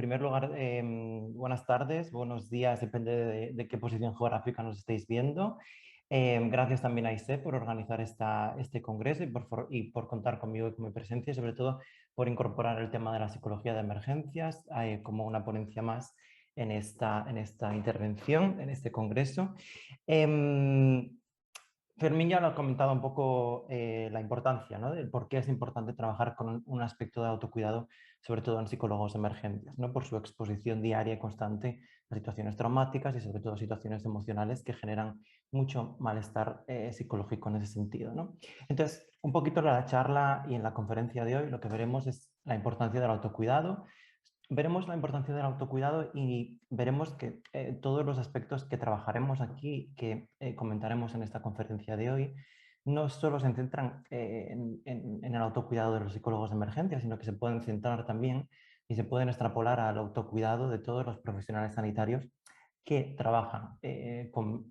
primer lugar, buenas tardes, buenos días, depende de qué posición geográfica nos estéis viendo. Gracias también a ISE por organizar este congreso y por contar conmigo y con mi presencia y sobre todo por incorporar el tema de la psicología de emergencias como una ponencia más en esta intervención, en este congreso. Fermín ya lo ha comentado un poco la importancia, ¿no? De por qué es importante trabajar con un aspecto de autocuidado, sobre todo en psicólogos emergentes, ¿no? Por su exposición diaria y constante a situaciones traumáticas y sobre todo situaciones emocionales que generan mucho malestar psicológico en ese sentido, ¿no? Entonces, un poquito en la charla y en la conferencia de hoy lo que veremos es la importancia del autocuidado. Veremos la importancia del autocuidado y veremos que todos los aspectos que trabajaremos aquí, que comentaremos en esta conferencia de hoy, no solo se centran en el autocuidado de los psicólogos de emergencia, sino que se pueden centrar también y se pueden extrapolar al autocuidado de todos los profesionales sanitarios que trabajan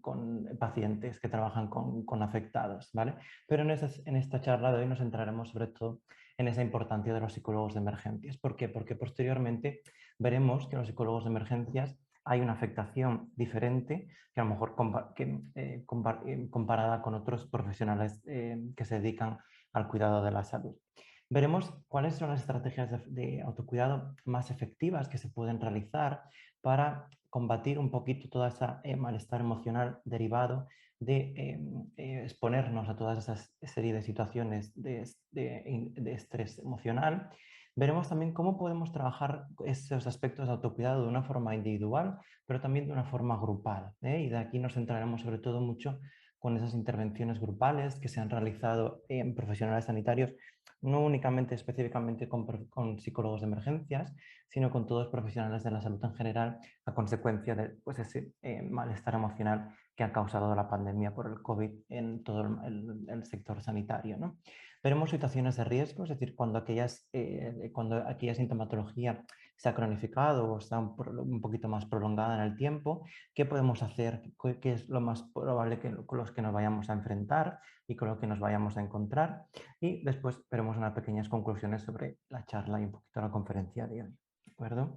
con pacientes, que trabajan con afectados, ¿vale? Pero en esta charla de hoy nos centraremos sobre todo en esa importancia de los psicólogos de emergencias. ¿Por qué? Porque posteriormente veremos que en los psicólogos de emergencias hay una afectación diferente que a lo mejor comparada con otros profesionales que se dedican al cuidado de la salud. Veremos cuáles son las estrategias de autocuidado más efectivas que se pueden realizar para combatir un poquito toda esa malestar emocional derivado de exponernos a todas esas serie de situaciones de estrés emocional. Veremos también cómo podemos trabajar esos aspectos de autocuidado de una forma individual, pero también de una forma grupal, ¿eh? Y de aquí nos centraremos sobre todo mucho con esas intervenciones grupales que se han realizado en profesionales sanitarios, no únicamente específicamente con psicólogos de emergencias, sino con todos los profesionales de la salud en general, a consecuencia de pues, ese malestar emocional que ha causado la pandemia por el COVID en todo el sector sanitario, ¿no? Veremos situaciones de riesgo, es decir, cuando aquella sintomatología se ha cronificado o está un poquito más prolongada en el tiempo, qué podemos hacer, qué es lo más probable con los que nos vayamos a enfrentar y con lo que nos vayamos a encontrar. Y después veremos unas pequeñas conclusiones sobre la charla y un poquito la conferencia de hoy. ¿De acuerdo?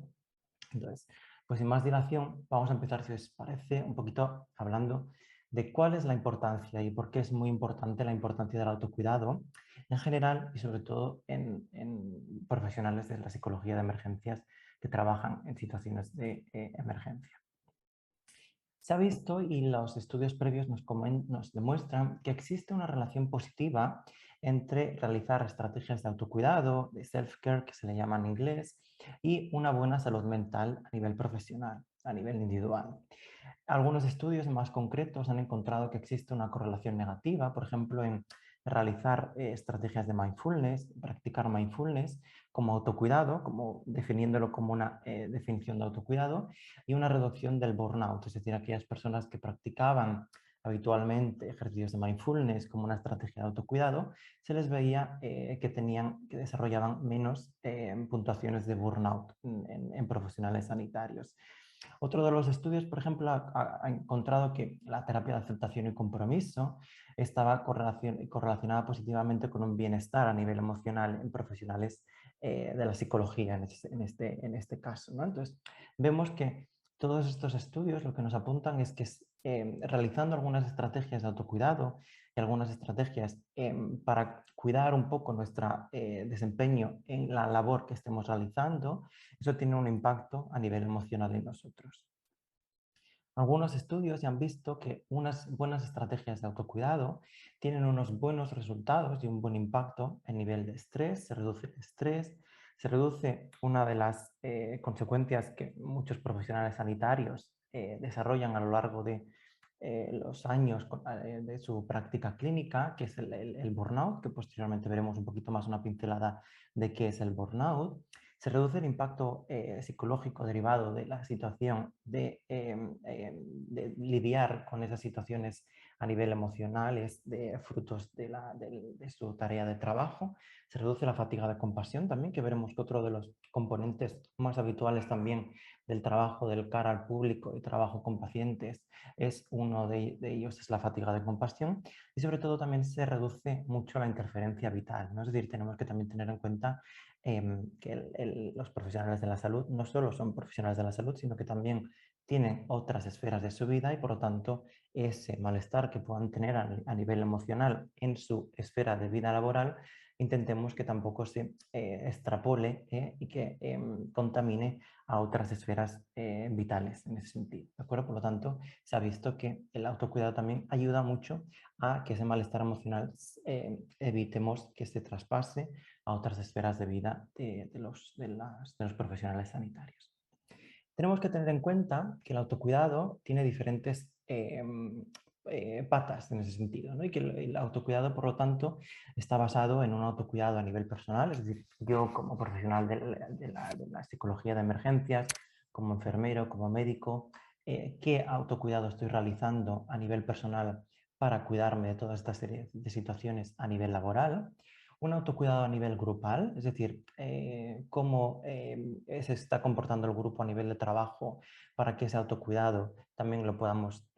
Entonces, pues sin más dilación, vamos a empezar, si os parece, un poquito hablando de cuál es la importancia y por qué es muy importante la importancia del autocuidado en general y sobre todo en profesionales de la psicología de emergencias que trabajan en situaciones de emergencia. Se ha visto y los estudios previos nos demuestran que existe una relación positiva entre realizar estrategias de autocuidado, de self-care, que se le llama en inglés, y una buena salud mental a nivel profesional, a nivel individual. Algunos estudios más concretos han encontrado que existe una correlación negativa, por ejemplo, en realizar estrategias de mindfulness, practicar mindfulness como autocuidado, como definiéndolo como una definición de autocuidado, y una reducción del burnout, es decir, aquellas personas que practicaban habitualmente ejercicios de mindfulness como una estrategia de autocuidado, se les veía que desarrollaban menos puntuaciones de burnout en profesionales sanitarios. Otro de los estudios, por ejemplo, ha encontrado que la terapia de aceptación y compromiso estaba correlacionada positivamente con un bienestar a nivel emocional en profesionales de la psicología en este caso, ¿no? Entonces, vemos que todos estos estudios lo que nos apuntan es que realizando algunas estrategias de autocuidado y algunas estrategias para cuidar un poco nuestro desempeño en la labor que estemos realizando, eso tiene un impacto a nivel emocional en nosotros. Algunos estudios ya han visto que unas buenas estrategias de autocuidado tienen unos buenos resultados y un buen impacto en nivel de estrés, se reduce el estrés, se reduce una de las consecuencias que muchos profesionales sanitarios desarrollan a lo largo de los años de su práctica clínica, que es el burnout, que posteriormente veremos un poquito más una pincelada de qué es el burnout. Se reduce el impacto psicológico derivado de la situación de lidiar con esas situaciones a nivel emocional, de frutos de su tarea de trabajo. Se reduce la fatiga de compasión también, que veremos que otro de los componentes más habituales también del trabajo del cara al público y trabajo con pacientes es uno de ellos, es la fatiga de compasión. Y sobre todo también se reduce mucho la interferencia vital, ¿no? Es decir, tenemos que también tener en cuenta que los profesionales de la salud no solo son profesionales de la salud, sino que también tienen otras esferas de su vida y por lo tanto ese malestar que puedan tener a nivel emocional en su esfera de vida laboral, intentemos que tampoco se extrapole y que contamine a otras esferas vitales en ese sentido. ¿De acuerdo? Por lo tanto, se ha visto que el autocuidado también ayuda mucho a que ese malestar emocional evitemos que se traspase a otras esferas de vida de los profesionales sanitarios. Tenemos que tener en cuenta que el autocuidado tiene diferentes patas en ese sentido, ¿no? Y que el autocuidado, por lo tanto, está basado en un autocuidado a nivel personal, es decir, yo como profesional de la psicología de emergencias, como enfermero, como médico, qué autocuidado estoy realizando a nivel personal para cuidarme de toda esta serie de situaciones a nivel laboral, un autocuidado a nivel grupal, es decir, cómo se está comportando el grupo a nivel de trabajo para que ese autocuidado también lo podamos,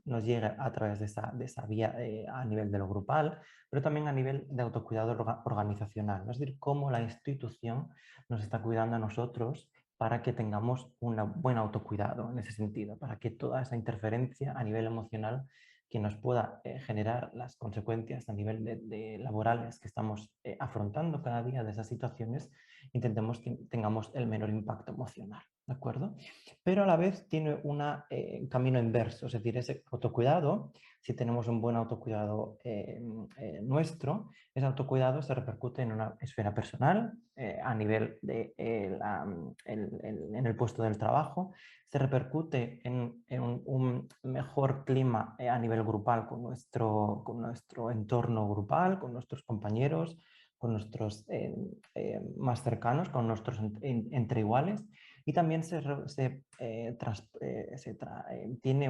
nos llegue a través de esa vía a nivel de lo grupal, pero también a nivel de autocuidado organizacional, ¿no? Es decir, cómo la institución nos está cuidando a nosotros para que tengamos un buen autocuidado en ese sentido, para que toda esa interferencia a nivel emocional que nos pueda generar las consecuencias a nivel de laborales que estamos afrontando cada día de esas situaciones, intentemos que tengamos el menor impacto emocional, ¿de acuerdo? Pero a la vez tiene un camino inverso, es decir, ese autocuidado, si tenemos un buen autocuidado nuestro, ese autocuidado se repercute en una esfera personal, a nivel de, en el puesto del trabajo, se repercute en un mejor clima a nivel grupal con nuestro entorno grupal, con nuestros compañeros, con nuestros más cercanos, con nuestros entre iguales. Y también tiene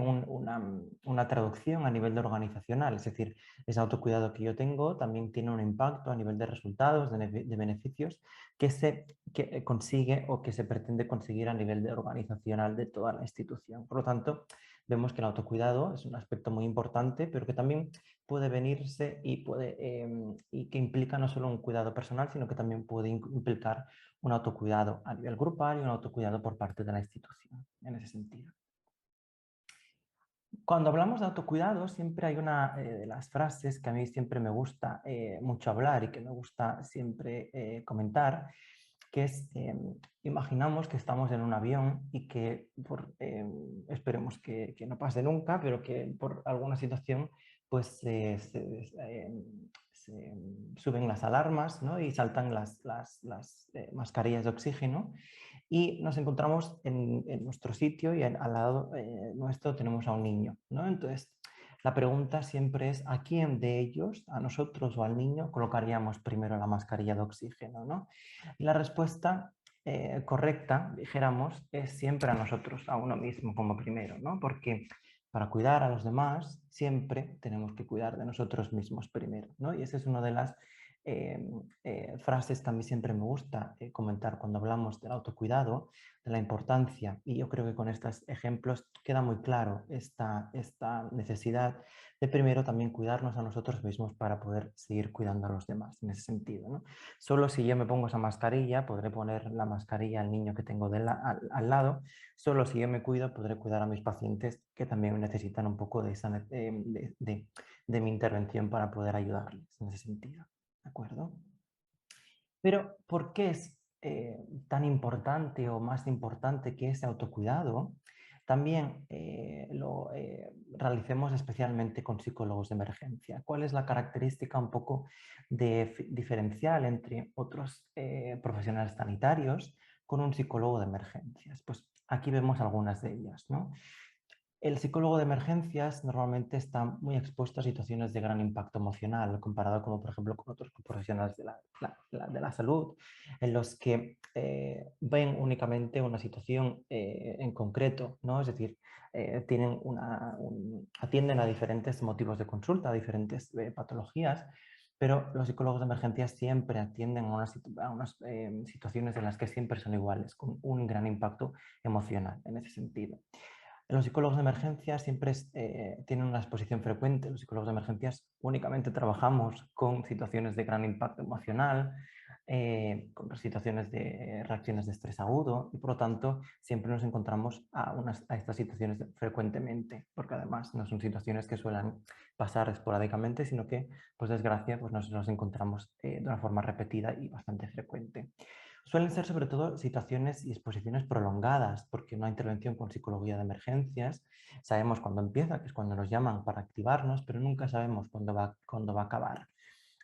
una traducción a nivel de organizacional, es decir, ese autocuidado que yo tengo también tiene un impacto a nivel de resultados, de beneficios que consigue o que se pretende conseguir a nivel de organizacional de toda la institución. Por lo tanto, vemos que el autocuidado es un aspecto muy importante, pero que también puede venirse y que implica no solo un cuidado personal, sino que también puede implicar un autocuidado a nivel grupal y un autocuidado por parte de la institución, en ese sentido. Cuando hablamos de autocuidado, siempre hay una de las frases que a mí siempre me gusta mucho hablar y que me gusta siempre comentar, que es, imaginamos que estamos en un avión y que esperemos que no pase nunca, pero que por alguna situación pues se suben las alarmas, ¿no? Y saltan las mascarillas de oxígeno y nos encontramos en nuestro sitio y al lado nuestro tenemos a un niño, ¿no? Entonces, la pregunta siempre es ¿a quién de ellos, a nosotros o al niño, colocaríamos primero la mascarilla de oxígeno, ¿no? Y la respuesta correcta, dijéramos, es siempre a nosotros, a uno mismo como primero, ¿no? Porque para cuidar a los demás siempre tenemos que cuidar de nosotros mismos primero, ¿no? Y esa es una de las frases que a mí siempre me gusta comentar cuando hablamos del autocuidado, de la importancia, y yo creo que con estos ejemplos queda muy claro esta necesidad de primero también cuidarnos a nosotros mismos para poder seguir cuidando a los demás en ese sentido, ¿no? Solo si yo me pongo esa mascarilla, podré poner la mascarilla al niño que tengo al lado, solo si yo me cuido, podré cuidar a mis pacientes que también necesitan un poco de mi intervención para poder ayudarles en ese sentido. ¿De acuerdo? Pero ¿por qué es tan importante o más importante que ese autocuidado también lo realicemos especialmente con psicólogos de emergencia? ¿Cuál es la característica un poco diferencial entre otros profesionales sanitarios con un psicólogo de emergencias? Pues aquí vemos algunas de ellas, ¿no? El psicólogo de emergencias normalmente está muy expuesto a situaciones de gran impacto emocional, comparado como por ejemplo con otros profesionales de la salud, en los que ven únicamente una situación en concreto, ¿no? Es decir, atienden a diferentes motivos de consulta, a diferentes patologías, pero los psicólogos de emergencias siempre atienden a unas situaciones en las que siempre son iguales, con un gran impacto emocional en ese sentido. Los psicólogos de emergencias siempre tienen una exposición frecuente. Los psicólogos de emergencias únicamente trabajamos con situaciones de gran impacto emocional, con situaciones de reacciones de estrés agudo y por lo tanto siempre nos encontramos a estas situaciones frecuentemente, porque además no son situaciones que suelen pasar esporádicamente, sino que, pues desgracia, pues nos encontramos de una forma repetida y bastante frecuente. Suelen ser sobre todo situaciones y exposiciones prolongadas, porque una intervención con psicología de emergencias sabemos cuándo empieza, que es cuando nos llaman para activarnos, pero nunca sabemos cuándo va a acabar.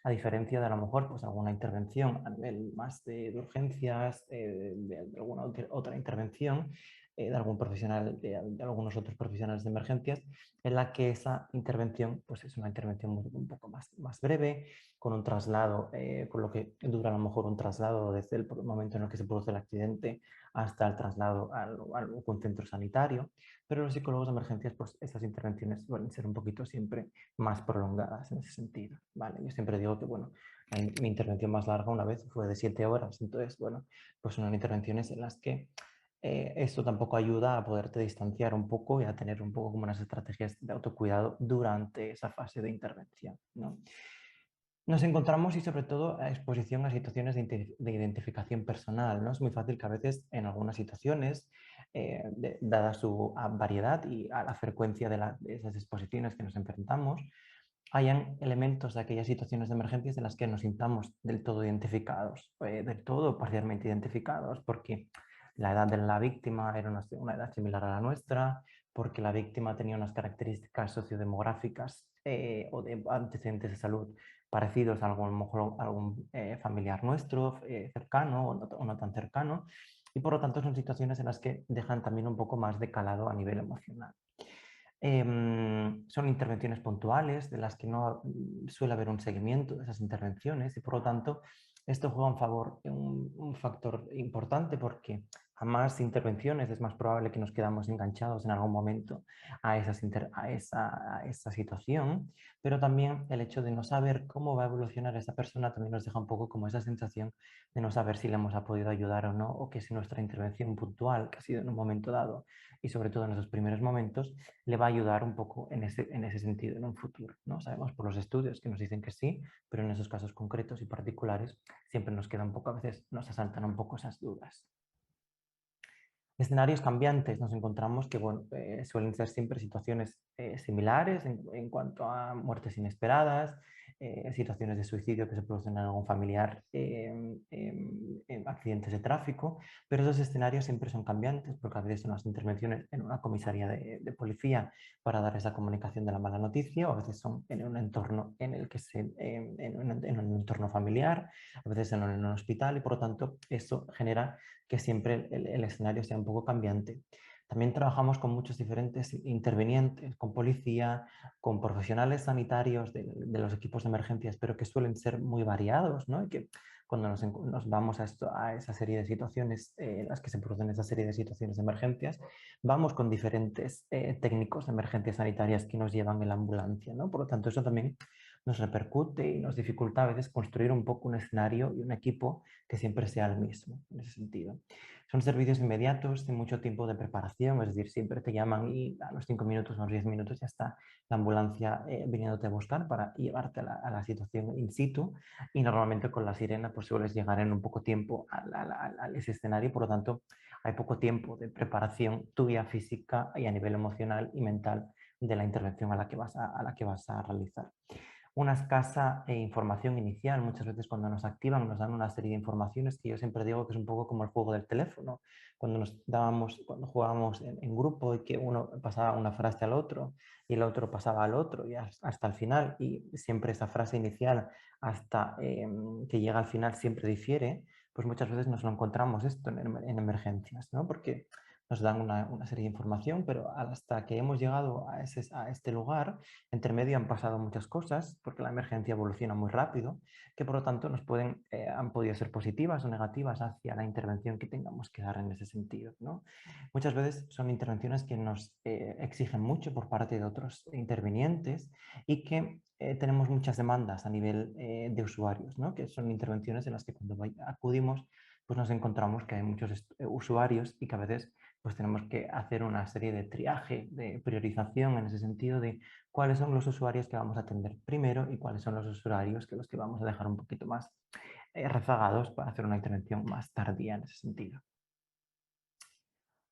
A diferencia de a lo mejor pues, alguna intervención a nivel más de urgencias, de alguna otra intervención de algún profesional, de algunos otros profesionales de emergencias, en la que esa intervención pues, es una intervención un poco más breve, con un traslado, con lo que dura a lo mejor un traslado desde el momento en el que se produce el accidente hasta el traslado a algún centro sanitario. Pero los psicólogos de emergencias, pues esas intervenciones suelen ser un poquito siempre más prolongadas en ese sentido, ¿vale? Yo siempre digo que, bueno, mi intervención más larga una vez fue de 7 horas, entonces, bueno, pues son intervenciones en las que esto tampoco ayuda a poderte distanciar un poco y a tener un poco como unas estrategias de autocuidado durante esa fase de intervención, ¿no? Nos encontramos y sobre todo a exposición a situaciones de identificación personal, ¿no? Es muy fácil que a veces en algunas situaciones, dada su variedad y a la frecuencia de esas exposiciones que nos enfrentamos, hayan elementos de aquellas situaciones de emergencias en las que nos sintamos del todo identificados, del todo parcialmente identificados, porque la edad de la víctima era una edad similar a la nuestra, porque la víctima tenía unas características sociodemográficas o de antecedentes de salud parecidos a algún familiar nuestro cercano o no tan cercano, y por lo tanto son situaciones en las que dejan también un poco más de calado a nivel emocional. Son intervenciones puntuales de las que no suele haber un seguimiento de esas intervenciones y por lo tanto esto juega un favor, un factor importante porque a más intervenciones es más probable que nos quedamos enganchados en algún momento a esa situación, pero también el hecho de no saber cómo va a evolucionar esa persona también nos deja un poco como esa sensación de no saber si le hemos podido ayudar o no, o que si nuestra intervención puntual, que ha sido en un momento dado y sobre todo en esos primeros momentos, le va a ayudar un poco en ese sentido en un futuro, ¿no? Sabemos por los estudios que nos dicen que sí, pero en esos casos concretos y particulares siempre nos queda un poco, a veces nos asaltan un poco esas dudas. Escenarios cambiantes, nos encontramos que bueno, suelen ser siempre situaciones similares en cuanto a muertes inesperadas, situaciones de suicidio que se producen en algún familiar, en accidentes de tráfico, pero esos escenarios siempre son cambiantes porque a veces son las intervenciones en una comisaría de policía para dar esa comunicación de la mala noticia, o a veces son en un entorno en el que en un entorno familiar, a veces en un hospital y por lo tanto esto genera que siempre el escenario sea un poco cambiante. También trabajamos con muchos diferentes intervinientes, con policía, con profesionales sanitarios de los equipos de emergencias, pero que suelen ser muy variados, ¿no? Y que cuando nos vamos a esa serie de situaciones, en las que se producen esa serie de situaciones de emergencias, vamos con diferentes técnicos de emergencias sanitarias que nos llevan en la ambulancia, ¿no? Por lo tanto, eso también nos repercute y nos dificulta a veces construir un poco un escenario y un equipo que siempre sea el mismo en ese sentido. Son servicios inmediatos, de mucho tiempo de preparación, es decir, siempre te llaman y a los 5 minutos, a los 10 minutos ya está la ambulancia viniéndote a buscar para llevarte a la situación in situ y normalmente con la sirena pues sueles llegar en un poco tiempo a ese escenario, por lo tanto hay poco tiempo de preparación tuya física y a nivel emocional y mental de la intervención a la que vas a realizar. Una escasa información inicial. Muchas veces cuando nos activan nos dan una serie de informaciones que yo siempre digo que es un poco como el juego del teléfono. Cuando jugábamos en grupo y que uno pasaba una frase al otro y el otro pasaba al otro y hasta el final y siempre esa frase inicial hasta que llega al final siempre difiere, pues muchas veces nos lo encontramos esto en emergencias, ¿no? Porque nos dan una serie de información, pero hasta que hemos llegado a este lugar, entre medio han pasado muchas cosas, porque la emergencia evoluciona muy rápido, que por lo tanto han podido ser positivas o negativas hacia la intervención que tengamos que dar en ese sentido, ¿no? Muchas veces son intervenciones que nos exigen mucho por parte de otros intervinientes y que tenemos muchas demandas a nivel de usuarios, ¿no? Que son intervenciones en las que cuando acudimos pues nos encontramos que hay muchos usuarios y que a veces pues tenemos que hacer una serie de triaje, de priorización en ese sentido de cuáles son los usuarios que vamos a atender primero y cuáles son los usuarios que los que vamos a dejar un poquito más rezagados para hacer una intervención más tardía en ese sentido.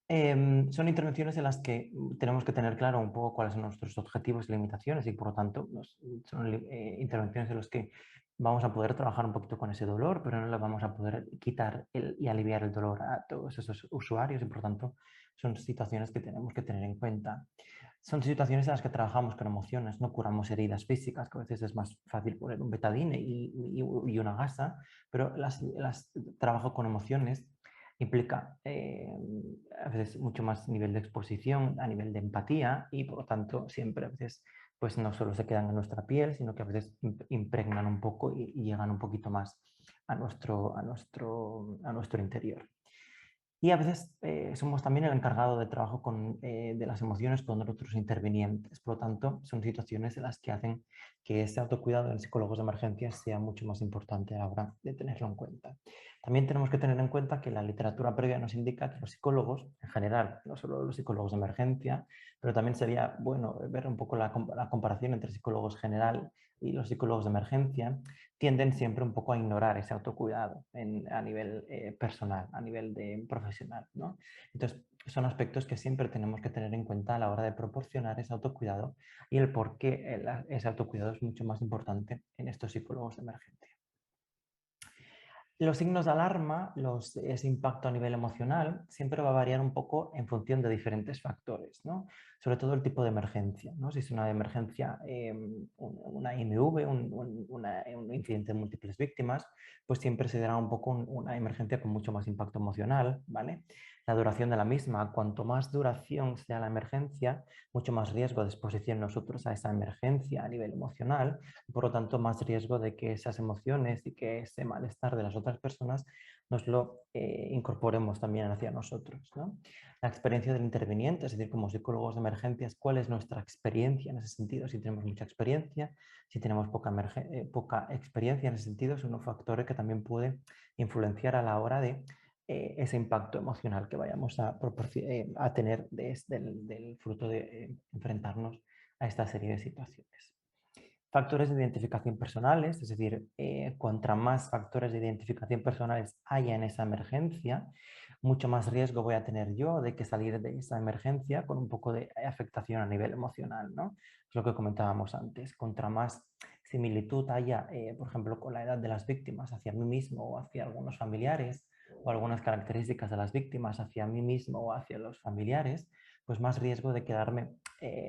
Son intervenciones en las que tenemos que tener claro un poco cuáles son nuestros objetivos y limitaciones y por lo tanto son intervenciones en las que vamos a poder trabajar un poquito con ese dolor, pero no le vamos a poder quitar y aliviar el dolor a todos esos usuarios y por lo tanto son situaciones que tenemos que tener en cuenta. Son situaciones en las que trabajamos con emociones, no curamos heridas físicas, que a veces es más fácil poner un betadine y una gasa, pero trabajo con emociones implica a veces mucho más nivel de exposición, a nivel de empatía y por lo tanto siempre a veces pues no solo se quedan en nuestra piel, sino que a veces impregnan un poco y llegan un poquito más a nuestro interior. Y a veces somos también el encargado de trabajo de las emociones con otros intervinientes. Por lo tanto, son situaciones en las que hacen que ese autocuidado en psicólogos de emergencias sea mucho más importante a la hora de tenerlo en cuenta. También tenemos que tener en cuenta que la literatura previa nos indica que los psicólogos, en general, no solo los psicólogos de emergencia, pero también sería bueno ver un poco la comparación entre psicólogos general y los psicólogos de emergencia, tienden siempre un poco a ignorar ese autocuidado a nivel personal, a nivel profesional, ¿no? Entonces, son aspectos que siempre tenemos que tener en cuenta a la hora de proporcionar ese autocuidado y el por qué ese autocuidado es mucho más importante en estos psicólogos de emergencia. Los signos de alarma, ese impacto a nivel emocional, siempre va a variar un poco en función de diferentes factores, ¿no? Sobre todo el tipo de emergencia, ¿no? Si es una emergencia, una IMV, un incidente de múltiples víctimas, pues siempre se dará un poco una emergencia con mucho más impacto emocional, ¿vale? La duración de la misma, cuanto más duración sea la emergencia, mucho más riesgo de exposición nosotros a esa emergencia a nivel emocional, por lo tanto más riesgo de que esas emociones y que ese malestar de las otras personas nos lo incorporemos también hacia nosotros, ¿no? La experiencia del interviniente, es decir, como psicólogos de emergencias, ¿cuál es nuestra experiencia en ese sentido? Si tenemos mucha experiencia, si tenemos poca experiencia en ese sentido, son unos factores que también pueden influenciar a la hora de ese impacto emocional que vayamos a tener del fruto de enfrentarnos a esta serie de situaciones. Factores de identificación personales, es decir, contra más factores de identificación personales haya en esa emergencia, mucho más riesgo voy a tener yo de que salir de esa emergencia con un poco de afectación a nivel emocional, ¿no? Es lo que comentábamos antes. Contra más similitud haya, por ejemplo, con la edad de las víctimas hacia mí mismo o hacia algunos familiares, o algunas características de las víctimas hacia mí mismo o hacia los familiares, pues más riesgo de quedarme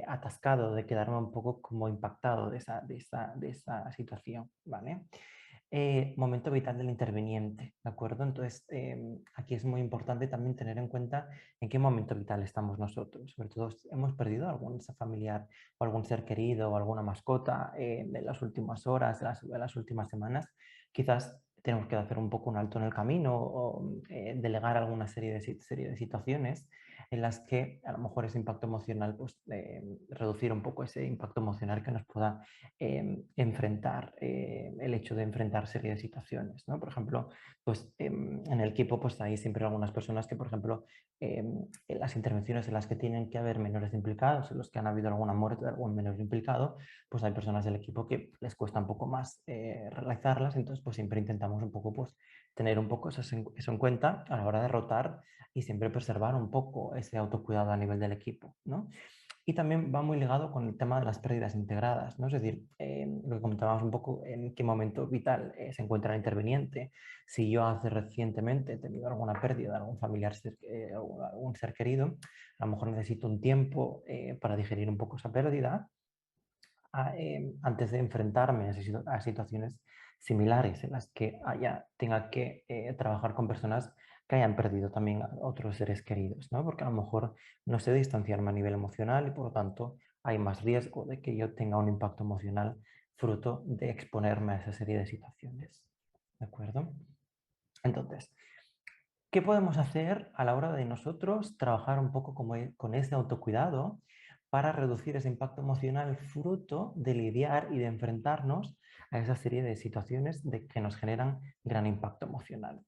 atascado, de quedarme un poco como impactado de esa situación, ¿vale? Momento vital del interviniente, ¿de acuerdo? Entonces, aquí es muy importante también tener en cuenta en qué momento vital estamos nosotros. Sobre todo, si hemos perdido algún familiar o algún ser querido o alguna mascota en las últimas horas, de las últimas semanas, quizás tenemos que hacer un poco un alto en el camino o delegar alguna serie de situaciones en las que a lo mejor ese impacto emocional, pues reducir un poco ese impacto emocional que nos pueda enfrentar, el hecho de enfrentar serie de situaciones, ¿no? Por ejemplo, pues en el equipo pues hay siempre algunas personas que, por ejemplo, en las intervenciones en las que tienen que haber menores implicados, en los que han habido alguna muerte de algún menor implicado, pues hay personas del equipo que les cuesta un poco más realizarlas, entonces pues siempre intentamos un poco pues tener un poco eso en cuenta a la hora de rotar y siempre preservar un poco ese autocuidado a nivel del equipo, ¿no? Y también va muy ligado con el tema de las pérdidas integradas, ¿no? Es decir, lo que comentábamos un poco en qué momento vital se encuentra el interviniente. Si yo hace recientemente he tenido alguna pérdida de algún familiar, algún ser querido, a lo mejor necesito un tiempo para digerir un poco esa pérdida antes de enfrentarme a situaciones similares en las que tenga que trabajar con personas que hayan perdido también a otros seres queridos, ¿no? Porque a lo mejor no sé distanciarme a nivel emocional y por lo tanto hay más riesgo de que yo tenga un impacto emocional fruto de exponerme a esa serie de situaciones. ¿De acuerdo? Entonces, ¿qué podemos hacer a la hora de nosotros trabajar un poco con ese autocuidado para reducir ese impacto emocional fruto de lidiar y de enfrentarnos a esa serie de situaciones que nos generan gran impacto emocional?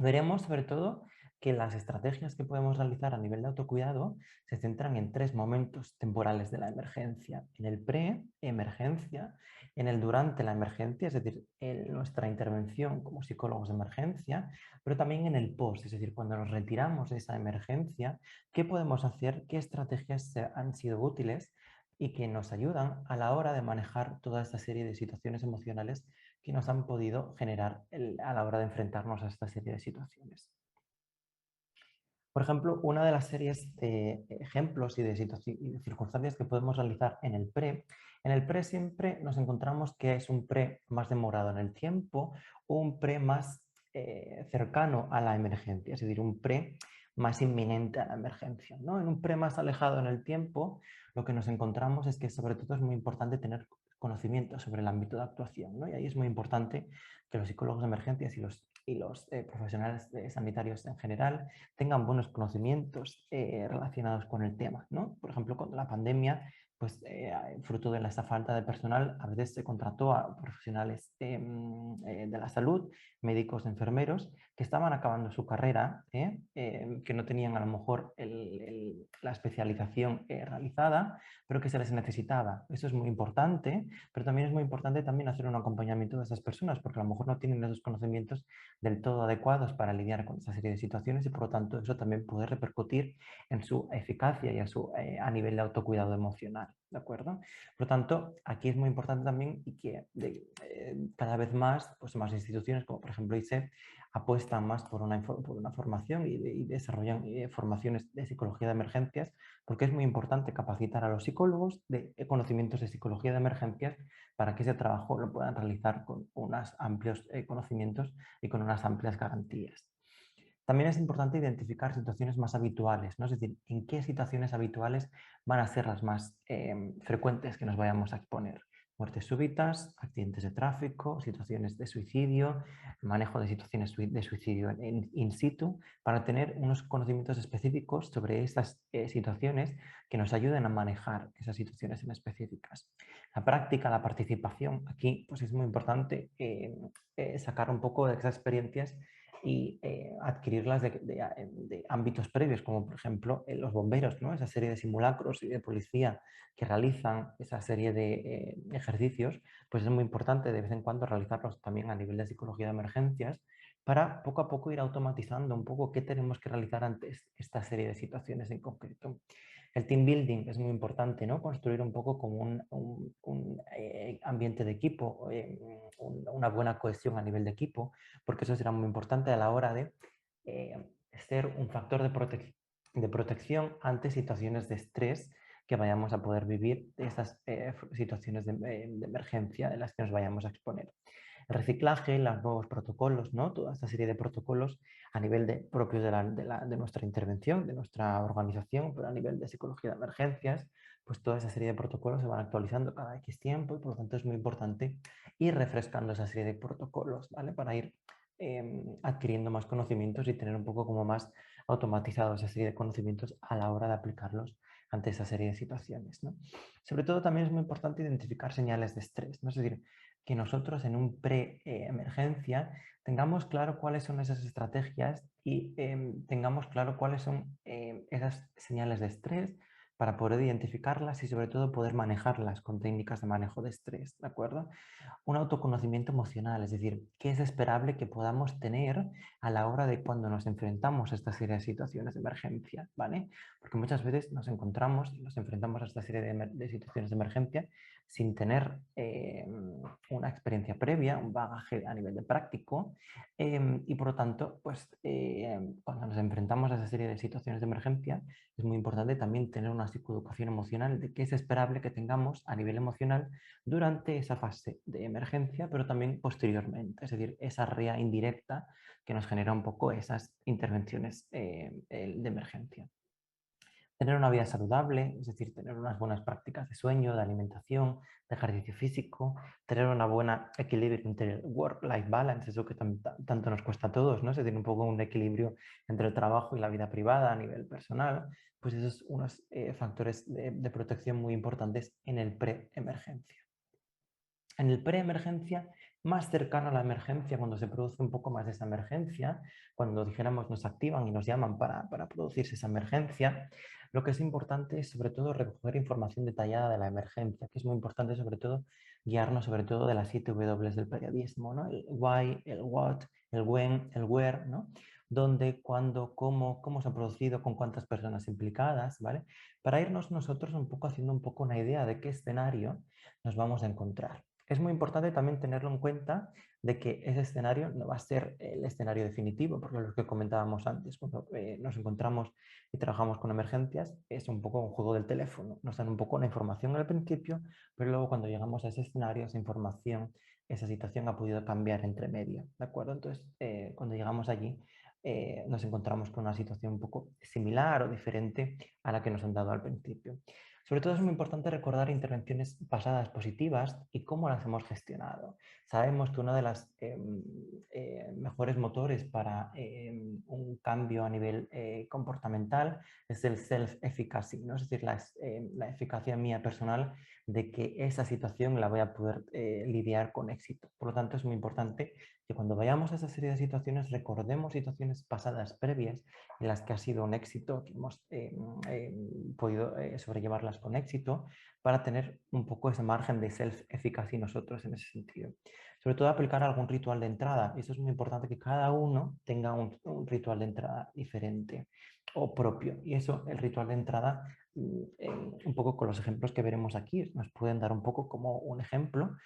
Veremos sobre todo que las estrategias que podemos realizar a nivel de autocuidado se centran en 3 momentos temporales de la emergencia: en el pre-emergencia, en el durante la emergencia, es decir, en nuestra intervención como psicólogos de emergencia, pero también en el post, es decir, cuando nos retiramos de esa emergencia, ¿qué podemos hacer? ¿Qué estrategias han sido útiles y que nos ayudan a la hora de manejar toda esta serie de situaciones emocionales que nos han podido generar a la hora de enfrentarnos a esta serie de situaciones? Por ejemplo, una de las series de ejemplos y y de circunstancias que podemos realizar en el pre siempre nos encontramos que es un pre más demorado en el tiempo o un pre más cercano a la emergencia, es decir, un pre más inminente a la emergencia, ¿no? En un pre más alejado en el tiempo, lo que nos encontramos es que sobre todo es muy importante tener conocimiento sobre el ámbito de actuación, ¿no? Y ahí es muy importante que los psicólogos de emergencias y los profesionales sanitarios en general tengan buenos conocimientos relacionados con el tema, ¿no? Por ejemplo, con la pandemia, pues fruto de esa falta de personal, a veces se contrató a profesionales de la salud, médicos, enfermeros, que estaban acabando su carrera, que no tenían a lo mejor la especialización realizada, pero que se les necesitaba. Eso es muy importante, pero también es muy importante también hacer un acompañamiento de esas personas, porque a lo mejor no tienen esos conocimientos del todo adecuados para lidiar con esa serie de situaciones y por lo tanto eso también puede repercutir en su eficacia y a nivel de autocuidado emocional, ¿de acuerdo? Por lo tanto, aquí es muy importante también y que cada vez más, pues más instituciones como por ejemplo ISEP apuestan más por una formación y desarrollan formaciones de psicología de emergencias, porque es muy importante capacitar a los psicólogos de conocimientos de psicología de emergencias para que ese trabajo lo puedan realizar con unos amplios conocimientos y con unas amplias garantías. También es importante identificar situaciones más habituales, ¿no? Es decir, en qué situaciones habituales van a ser las más frecuentes que nos vayamos a exponer. Muertes súbitas, accidentes de tráfico, situaciones de suicidio, manejo de situaciones de suicidio in situ, para tener unos conocimientos específicos sobre estas situaciones que nos ayuden a manejar esas situaciones en específicas. La práctica, la participación, aquí pues es muy importante sacar un poco de esas experiencias y adquirirlas de ámbitos previos, como por ejemplo los bomberos, ¿no? Esa serie de simulacros y de policía que realizan esa serie de ejercicios, pues es muy importante de vez en cuando realizarlos también a nivel de psicología de emergencias para poco a poco ir automatizando un poco qué tenemos que realizar ante esta serie de situaciones en concreto. El team building es muy importante, ¿no? Construir un poco como un ambiente de equipo, una buena cohesión a nivel de equipo, porque eso será muy importante a la hora de ser un factor de protección ante situaciones de estrés que vayamos a poder vivir, de estas situaciones de emergencia en las que nos vayamos a exponer. El reciclaje, los nuevos protocolos, ¿no? Toda esta serie de protocolos a nivel propios de nuestra intervención, de nuestra organización, pero a nivel de psicología de emergencias, pues toda esa serie de protocolos se van actualizando cada X tiempo y por lo tanto es muy importante ir refrescando esa serie de protocolos, ¿vale? Para ir adquiriendo más conocimientos y tener un poco como más automatizado esa serie de conocimientos a la hora de aplicarlos ante esa serie de situaciones, ¿no? Sobre todo también es muy importante identificar señales de estrés, ¿no? Es decir, que nosotros en un pre-emergencia tengamos claro cuáles son esas estrategias y tengamos claro cuáles son esas señales de estrés para poder identificarlas y sobre todo poder manejarlas con técnicas de manejo de estrés, ¿de acuerdo? Un autoconocimiento emocional, es decir, qué es esperable que podamos tener a la hora de cuando nos enfrentamos a esta serie de situaciones de emergencia, ¿vale? Porque muchas veces nos encontramos y nos enfrentamos a esta serie de situaciones de emergencia sin tener una experiencia previa, un bagaje a nivel de práctico y por lo tanto, pues cuando nos enfrentamos a esa serie de situaciones de emergencia es muy importante también tener una psicoeducación emocional de qué es esperable que tengamos a nivel emocional durante esa fase de emergencia, pero también posteriormente, es decir, esa rea indirecta que nos genera un poco esas intervenciones de emergencia. Tener una vida saludable, es decir, tener unas buenas prácticas de sueño, de alimentación, de ejercicio físico, tener una buena equilibrio entre el work-life balance, eso que tanto nos cuesta a todos, ¿no? Es decir, un poco un equilibrio entre el trabajo y la vida privada a nivel personal, pues esos son unos factores de protección muy importantes en el pre-emergencia. En el pre-emergencia más cercano a la emergencia, cuando se produce un poco más de esa emergencia, cuando dijéramos nos activan y nos llaman para producirse esa emergencia, lo que es importante es sobre todo recoger información detallada de la emergencia, que es muy importante sobre todo guiarnos sobre todo de las 7 W del periodismo, ¿no? El why, el what, el when, el where, ¿no? Dónde, cuándo, cómo se ha producido, con cuántas personas implicadas, ¿vale? Para irnos nosotros un poco haciendo un poco una idea de qué escenario nos vamos a encontrar. Es muy importante también tenerlo en cuenta de que ese escenario no va a ser el escenario definitivo, porque lo que comentábamos antes, cuando nos encontramos y trabajamos con emergencias, es un poco un juego del teléfono. Nos dan un poco la información al principio, pero luego cuando llegamos a ese escenario, esa información, esa situación ha podido cambiar entre medio, ¿de acuerdo? Entonces, cuando llegamos allí, nos encontramos con una situación un poco similar o diferente a la que nos han dado al principio. Sobre todo es muy importante recordar intervenciones pasadas positivas y cómo las hemos gestionado. Sabemos que uno de los mejores motores para un cambio a nivel comportamental es el self-efficacy, ¿no? Es decir, la eficacia mía personal de que esa situación la voy a poder lidiar con éxito. Por lo tanto, es muy importante que cuando vayamos a esa serie de situaciones recordemos situaciones pasadas previas en las que ha sido un éxito, que hemos podido sobrellevarlas con éxito para tener un poco ese margen de self-efficacy nosotros en ese sentido. Sobre todo aplicar algún ritual de entrada. Y eso es muy importante que cada uno tenga un ritual de entrada diferente o propio. Y eso, el ritual de entrada, un poco con los ejemplos que veremos aquí, nos pueden dar un poco como un ejemplo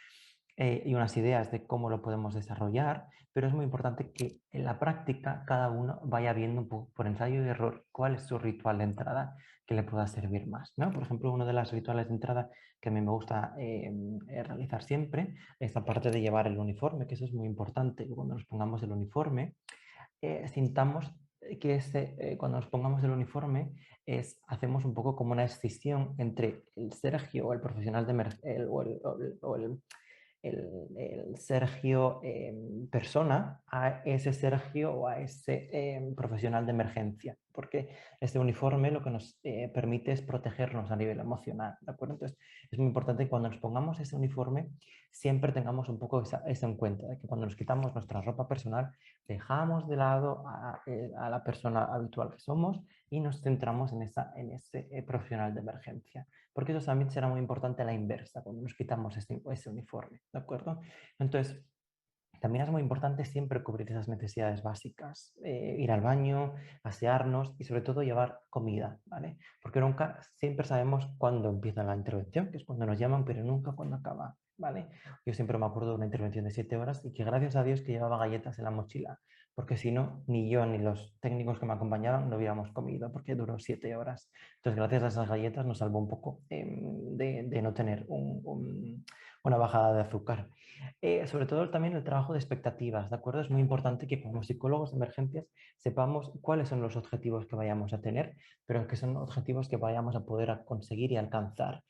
y unas ideas de cómo lo podemos desarrollar, pero es muy importante que en la práctica cada uno vaya viendo un poco por ensayo y error cuál es su ritual de entrada que le pueda servir más, ¿no? Por ejemplo, uno de los rituales de entrada que a mí me gusta realizar siempre es la parte de llevar el uniforme, que eso es muy importante. Cuando nos pongamos el uniforme, sintamos que cuando nos pongamos el uniforme hacemos un poco como una escisión entre el Sergio o el profesional de el Sergio persona a ese Sergio o a ese profesional de emergencia, porque este uniforme lo que nos permite es protegernos a nivel emocional, ¿de acuerdo? Entonces es muy importante que cuando nos pongamos ese uniforme siempre tengamos un poco eso en cuenta, de que cuando nos quitamos nuestra ropa personal dejamos de lado a la persona habitual que somos y nos centramos en ese profesional de emergencia, porque eso también será muy importante a la inversa, cuando nos quitamos ese uniforme, ¿de acuerdo? Entonces, también es muy importante siempre cubrir esas necesidades básicas, ir al baño, asearnos y sobre todo llevar comida, ¿vale? Porque nunca, siempre sabemos cuándo empieza la intervención, que es cuando nos llaman, pero nunca cuándo acaba, ¿vale? Yo siempre me acuerdo de una intervención de 7 horas y que gracias a Dios que llevaba galletas en la mochila, porque si no, ni yo ni los técnicos que me acompañaban no hubiéramos comido, porque duró 7 horas. Entonces, gracias a esas galletas nos salvó un poco de no tener una bajada de azúcar. Sobre todo también el trabajo de expectativas, ¿de acuerdo? Es muy importante que como psicólogos de emergencias sepamos cuáles son los objetivos que vayamos a tener, pero que son objetivos que vayamos a poder conseguir y alcanzar.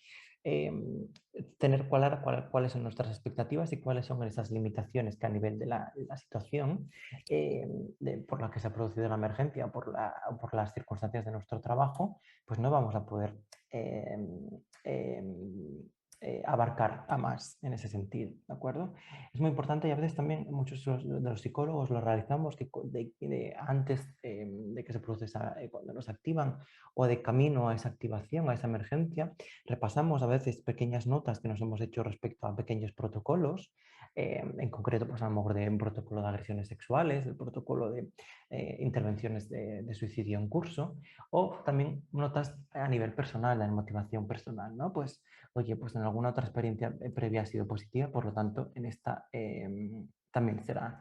Eh, tener cuáles son nuestras expectativas y cuáles son esas limitaciones que a nivel de la situación por la que se ha producido la emergencia o por las circunstancias de nuestro trabajo, pues no vamos a poder eh, eh, abarcar a más en ese sentido, ¿de acuerdo? Es muy importante y a veces también muchos de los psicólogos lo realizamos que antes de que se produce cuando nos activan o de camino a esa activación, a esa emergencia, repasamos a veces pequeñas notas que nos hemos hecho respecto a pequeños protocolos, en concreto pues a lo mejor de un protocolo de agresiones sexuales, el protocolo de intervenciones de suicidio en curso o también notas a nivel personal, de motivación personal, ¿no? Pues oye, pues en alguna otra experiencia previa ha sido positiva, por lo tanto, en esta también será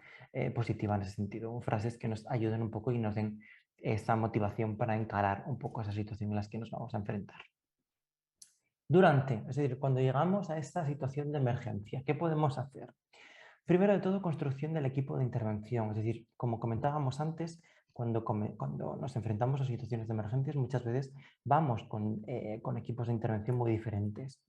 positiva en ese sentido. Frases que nos ayuden un poco y nos den esa motivación para encarar un poco esa situación en la que nos vamos a enfrentar. Durante, es decir, cuando llegamos a esta situación de emergencia, ¿qué podemos hacer? Primero de todo, construcción del equipo de intervención. Es decir, como comentábamos antes, cuando nos enfrentamos a situaciones de emergencias, muchas veces vamos con equipos de intervención muy diferentes.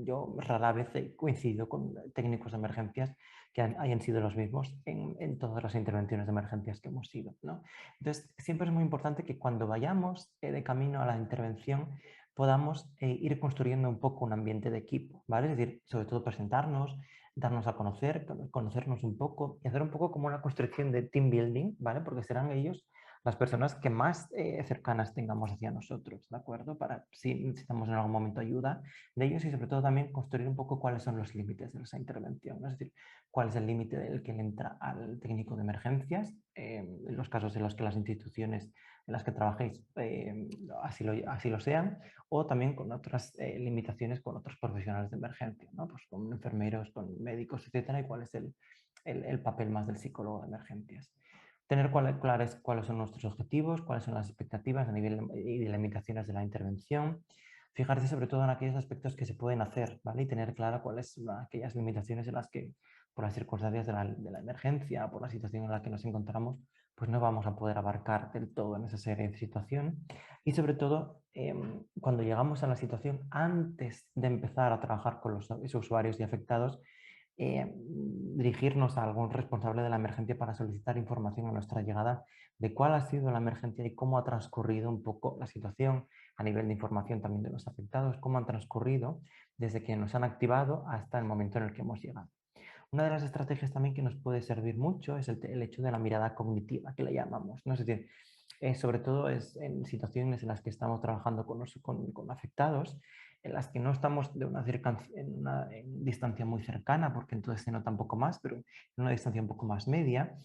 Yo rara vez he coincidido con técnicos de emergencias que hayan sido los mismos en todas las intervenciones de emergencias que hemos ido, ¿no? Entonces, siempre es muy importante que cuando vayamos de camino a la intervención, podamos ir construyendo un poco un ambiente de equipo, ¿vale? Es decir, sobre todo presentarnos, darnos a conocer, conocernos un poco y hacer un poco como una construcción de team building, ¿vale? Porque serán ellos las personas que más cercanas tengamos hacia nosotros, ¿de acuerdo? Para si necesitamos en algún momento ayuda de ellos y sobre todo también construir un poco cuáles son los límites de esa intervención, ¿no? Es decir, cuál es el límite del que le entra al técnico de emergencias, en los casos en los que las instituciones en las que trabajéis así lo sean, o también con otras limitaciones con otros profesionales de emergencia, ¿no? Pues con enfermeros, con médicos, etcétera, y cuál es el papel más del psicólogo de emergencias. Tener claves cuáles son nuestros objetivos, cuáles son las expectativas a nivel y de limitaciones de la intervención. Fijarse sobre todo en aquellos aspectos que se pueden hacer, ¿vale? Y tener claro cuáles son aquellas limitaciones en las que, por las circunstancias de la emergencia, por la situación en la que nos encontramos, pues no vamos a poder abarcar del todo en esa serie de situación. Y sobre todo, cuando llegamos a la situación, antes de empezar a trabajar con los usuarios y afectados, dirigirnos a algún responsable de la emergencia para solicitar información a nuestra llegada de cuál ha sido la emergencia y cómo ha transcurrido un poco la situación a nivel de información también de los afectados, cómo han transcurrido desde que nos han activado hasta el momento en el que hemos llegado. Una de las estrategias también que nos puede servir mucho es el hecho de la mirada cognitiva, que le llamamos, ¿no? Es decir, sobre todo es en situaciones en las que estamos trabajando con afectados, en las que no estamos en una distancia muy cercana, porque entonces se nota un poco más, pero en una distancia un poco más media.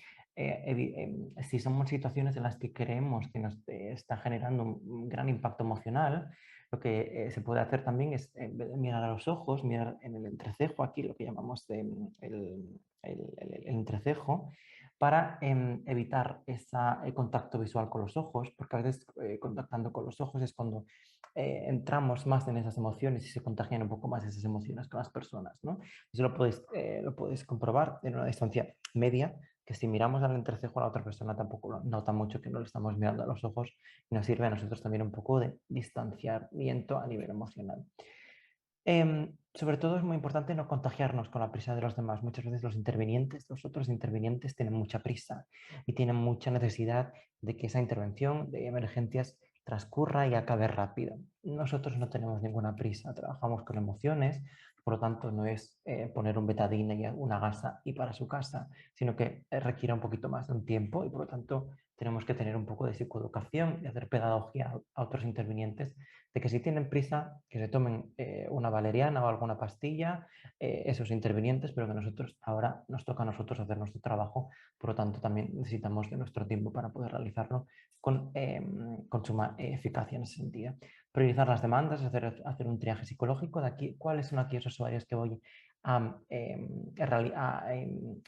Si somos situaciones en las que creemos que nos está generando un gran impacto emocional, lo que se puede hacer también es mirar a los ojos, mirar en el entrecejo, aquí lo que llamamos el entrecejo, para evitar ese contacto visual con los ojos, porque a veces contactando con los ojos es cuando entramos más en esas emociones y se contagian un poco más esas emociones con las personas, ¿no? Eso lo podéis comprobar en una distancia media, que si miramos al entrecejo a la otra persona tampoco lo nota mucho que no le estamos mirando a los ojos y nos sirve a nosotros también un poco de distanciamiento a nivel emocional. Sobre todo es muy importante no contagiarnos con la prisa de los demás. Muchas veces los otros intervinientes tienen mucha prisa y tienen mucha necesidad de que esa intervención de emergencias transcurra y acabe rápido. Nosotros no tenemos ninguna prisa, trabajamos con emociones, por lo tanto no es poner un betadine y una gasa y para su casa, sino que requiere un poquito más de un tiempo y por lo tanto tenemos que tener un poco de psicoeducación y hacer pedagogía a otros intervinientes de que si tienen prisa, que se tomen una valeriana o alguna pastilla, esos intervinientes, pero que nosotros ahora nos toca a nosotros hacer nuestro trabajo, por lo tanto también necesitamos de nuestro tiempo para poder realizarlo con suma eficacia en ese sentido. Priorizar las demandas, hacer un triaje psicológico de aquí, cuáles son aquellos usuarios que voy a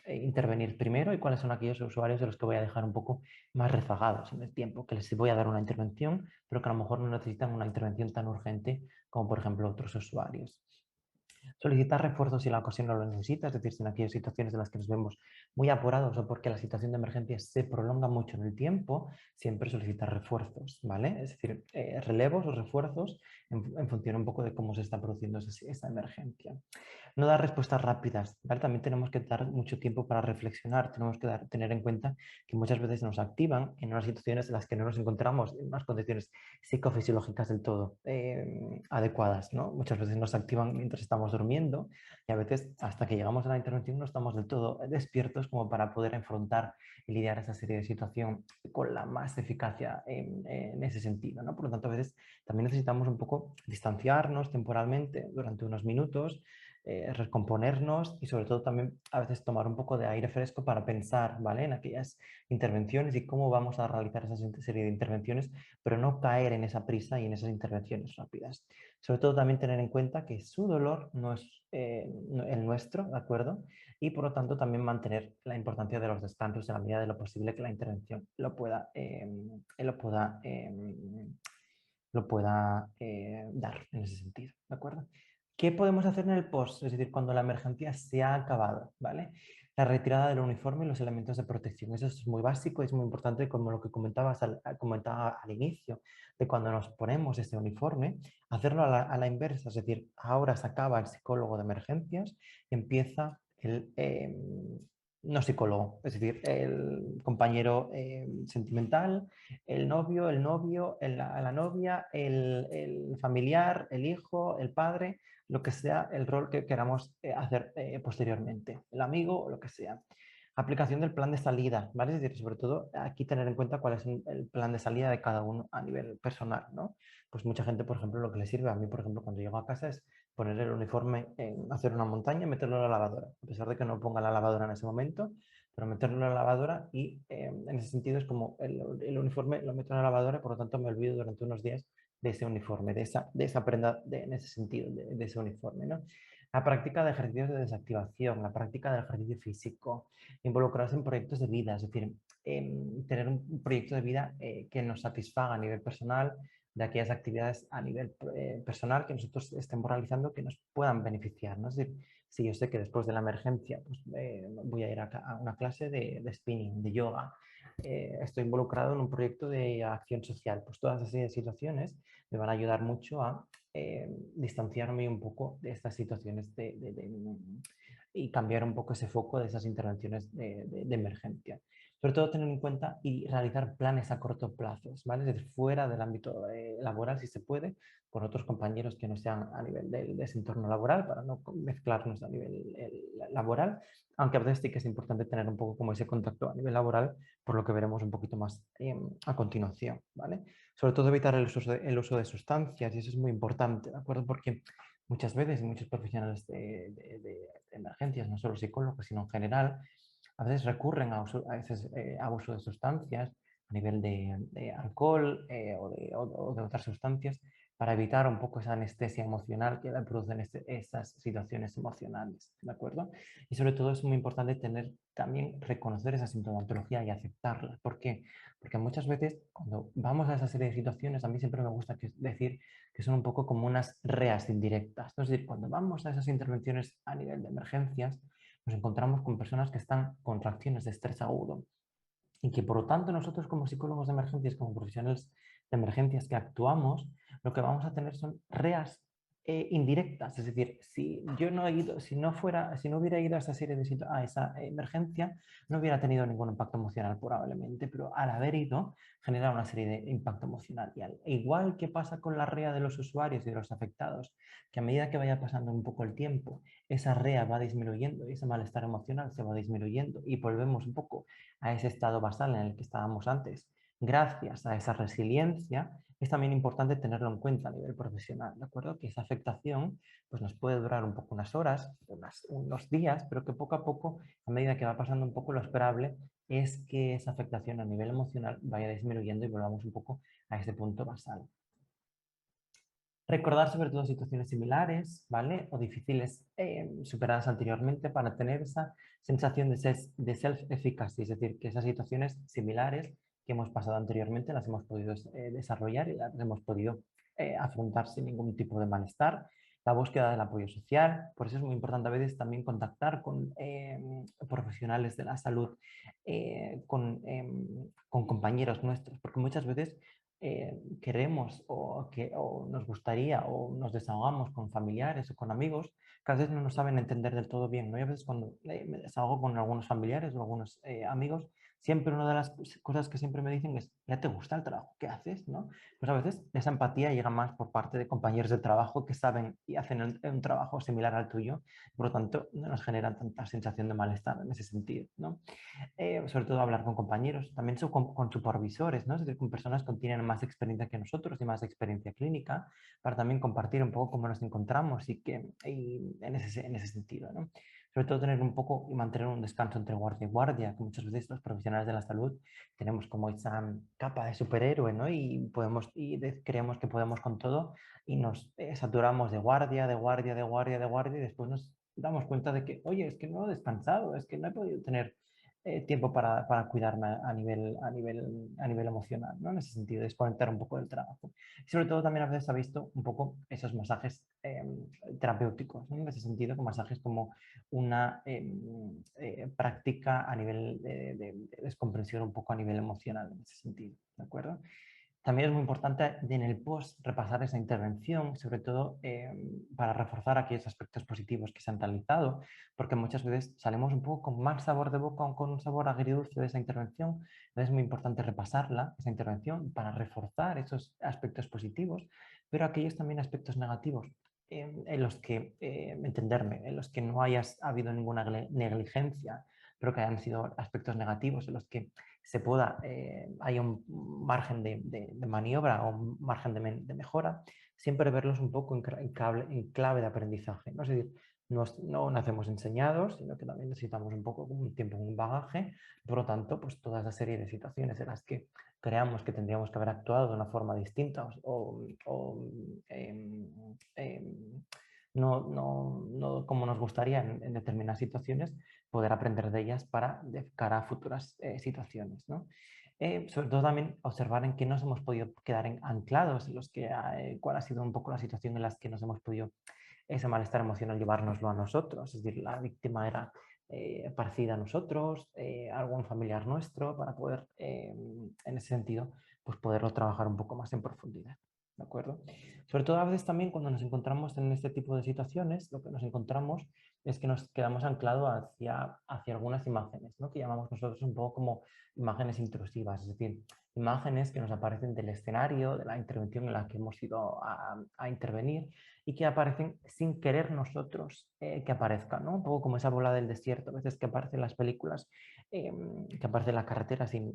intervenir primero y cuáles son aquellos usuarios de los que voy a dejar un poco más rezagados en el tiempo, que les voy a dar una intervención, pero que a lo mejor no necesitan una intervención tan urgente como por ejemplo otros usuarios. Solicitar refuerzos si la ocasión no lo necesita, es decir, si en aquellas situaciones en las que nos vemos muy apurados o porque la situación de emergencia se prolonga mucho en el tiempo, siempre solicitar refuerzos, ¿vale? Es decir, relevos o refuerzos en función un poco de cómo se está produciendo esa emergencia. No dar respuestas rápidas, ¿vale? También tenemos que dar mucho tiempo para reflexionar, tenemos que tener en cuenta que muchas veces nos activan en unas situaciones en las que no nos encontramos en unas condiciones psicofisiológicas del todo adecuadas, ¿no? Muchas veces nos activan mientras estamos durmiendo y a veces hasta que llegamos a la intervención no estamos del todo despiertos como para poder afrontar y lidiar esa serie de situación con la más eficacia en ese sentido, ¿no? Por lo tanto, a veces también necesitamos un poco distanciarnos temporalmente durante unos minutos, recomponernos y sobre todo también a veces tomar un poco de aire fresco para pensar, ¿vale? En aquellas intervenciones y cómo vamos a realizar esa serie de intervenciones, pero no caer en esa prisa y en esas intervenciones rápidas. Sobre todo también tener en cuenta que su dolor no es el nuestro, ¿de acuerdo? Y por lo tanto también mantener la importancia de los descansos en la medida de lo posible que la intervención lo pueda dar en ese sentido, ¿de acuerdo? ¿Qué podemos hacer en el post? Es decir, cuando la emergencia se ha acabado, ¿vale? La retirada del uniforme y los elementos de protección. Eso es muy básico, es muy importante, como lo que comentaba al inicio, de cuando nos ponemos este uniforme, hacerlo a la inversa, es decir, ahora se acaba el psicólogo de emergencias y empieza no psicólogo, es decir, el compañero sentimental, el novio, la novia, el familiar, el hijo, el padre, lo que sea el rol que queramos hacer posteriormente, el amigo o lo que sea. Aplicación del plan de salida, ¿vale? Es decir, sobre todo aquí tener en cuenta cuál es el plan de salida de cada uno a nivel personal, ¿no? Pues mucha gente, por ejemplo, lo que le sirve a mí, por ejemplo, cuando llego a casa es poner el uniforme, en hacer una montaña y meterlo en la lavadora. A pesar de que no ponga la lavadora en ese momento, pero meterlo en la lavadora y en ese sentido es como el uniforme lo meto en la lavadora y por lo tanto me olvido durante unos días de ese uniforme, de esa prenda en ese sentido, de ese uniforme, ¿no? La práctica de ejercicios de desactivación, la práctica del ejercicio físico, involucrarse en proyectos de vida, es decir, tener un proyecto de vida que nos satisfaga a nivel personal, de aquellas actividades a nivel personal que nosotros estemos realizando que nos puedan beneficiar, ¿no? Es decir, si yo sé que después de la emergencia pues, voy a ir a una clase de spinning, de yoga, estoy involucrado en un proyecto de acción social, pues todas esas situaciones me van a ayudar mucho a distanciarme un poco de estas situaciones y cambiar un poco ese foco de esas intervenciones de emergencia. Sobre todo tener en cuenta y realizar planes a corto plazo, ¿vale? Es decir, fuera del ámbito laboral, si se puede, con otros compañeros que no sean a nivel de ese entorno laboral, para no mezclarnos a nivel laboral, aunque a veces sí que es importante tener un poco como ese contacto a nivel laboral, por lo que veremos un poquito más a continuación, ¿vale? Sobre todo evitar el uso de sustancias, y eso es muy importante, ¿de acuerdo? Porque muchas veces y muchos profesionales de emergencias, no solo psicólogos, sino en general, a veces recurren a ese abuso de sustancias a nivel de alcohol o de otras sustancias para evitar un poco esa anestesia emocional que le producen estas situaciones emocionales, ¿de acuerdo? Y sobre todo es muy importante tener también reconocer esa sintomatología y aceptarla. ¿Por qué? Porque muchas veces cuando vamos a esa serie de situaciones, a mí siempre me gusta decir que son un poco como unas reas indirectas. Es decir, cuando vamos a esas intervenciones a nivel de emergencias, nos encontramos con personas que están con reacciones de estrés agudo y que por lo tanto nosotros como psicólogos de emergencias, como profesionales de emergencias que actuamos, lo que vamos a tener son reas indirectas. Es decir, si yo no he ido, si no hubiera ido a esa serie a esa emergencia, no hubiera tenido ningún impacto emocional probablemente, pero al haber ido genera una serie de impacto emocional. Igual que pasa con la rea de los usuarios y de los afectados, que a medida que vaya pasando un poco el tiempo, esa rea va disminuyendo y ese malestar emocional se va disminuyendo y volvemos un poco a ese estado basal en el que estábamos antes, gracias a esa resiliencia, es también importante tenerlo en cuenta a nivel profesional, ¿de acuerdo? Que esa afectación pues nos puede durar un poco unas horas, unos días, pero que poco a poco, a medida que va pasando un poco, lo esperable es que esa afectación a nivel emocional vaya disminuyendo y volvamos un poco a ese punto basal. Recordar sobre todo situaciones similares, ¿vale? O difíciles superadas anteriormente para tener esa sensación de self-efficacy, es decir, que esas situaciones similares que hemos pasado anteriormente las hemos podido desarrollar y las hemos podido afrontar sin ningún tipo de malestar. La búsqueda del apoyo social, por eso es muy importante a veces también contactar con profesionales de la salud, con compañeros nuestros, porque muchas veces queremos o nos gustaría o nos desahogamos con familiares o con amigos que a veces no nos saben entender del todo bien, ¿no? Y a veces cuando me desahogo con algunos familiares o algunos amigos, siempre una de las cosas que siempre me dicen es, ¿ya te gusta el trabajo que haces? ¿No? Pues a veces esa empatía llega más por parte de compañeros de trabajo que saben y hacen un trabajo similar al tuyo, por lo tanto no nos generan tanta sensación de malestar en ese sentido, ¿no? Sobre todo hablar con compañeros, también con supervisores, ¿no? Es decir, con personas que tienen más experiencia que nosotros y más experiencia clínica, para también compartir un poco cómo nos encontramos y en ese sentido, ¿no? Sobre todo tener un poco y mantener un descanso entre guardia y guardia, que muchas veces los profesionales de la salud tenemos como esa capa de superhéroe, ¿no? Y creemos que podemos con todo y nos saturamos de guardia, de guardia, de guardia, de guardia y después nos damos cuenta de que, oye, es que no he descansado, es que no he podido tener tiempo para cuidarme a nivel emocional, ¿no? En ese sentido, desconectar un poco del trabajo. Y sobre todo también a veces ha visto un poco esos masajes terapéuticos, ¿no? En ese sentido, con masajes como una práctica a nivel de descomprensión un poco a nivel emocional, en ese sentido, ¿de acuerdo? También es muy importante en el post repasar esa intervención, sobre todo para reforzar aquellos aspectos positivos que se han realizado, porque muchas veces salimos un poco con mal sabor de boca o con un sabor agridulce de esa intervención. Entonces es muy importante repasarla, esa intervención, para reforzar esos aspectos positivos, pero aquellos también aspectos negativos en los que, entenderme, en los que no hayas habido ninguna negligencia, pero que hayan sido aspectos negativos, en los que se pueda, haya un margen de maniobra o un margen de mejora, siempre verlos un poco en clave de aprendizaje, ¿no? Es decir, no nacemos enseñados, sino que también necesitamos un poco un tiempo, un bagaje. Por lo tanto, pues toda esa serie de situaciones en las que creamos que tendríamos que haber actuado de una forma distinta o no como nos gustaría en determinadas situaciones, poder aprender de ellas para de cara a futuras situaciones, ¿no? Sobre todo también observar en qué nos hemos podido quedar anclados, en los que, cuál ha sido un poco la situación en la que nos hemos podido ese malestar emocional llevárnoslo a nosotros, es decir, la víctima era parecida a nosotros, algún familiar nuestro, para poder, en ese sentido, pues poderlo trabajar un poco más en profundidad. ¿De acuerdo? Sobre todo a veces también cuando nos encontramos en este tipo de situaciones, lo que nos encontramos es que nos quedamos anclados hacia algunas imágenes, ¿no? Que llamamos nosotros un poco como imágenes intrusivas, es decir, imágenes que nos aparecen del escenario, de la intervención en la que hemos ido a intervenir y que aparecen sin querer nosotros que aparezcan, ¿no? Un poco como esa bola del desierto, a veces que aparece en las películas, que aparece en la carretera sin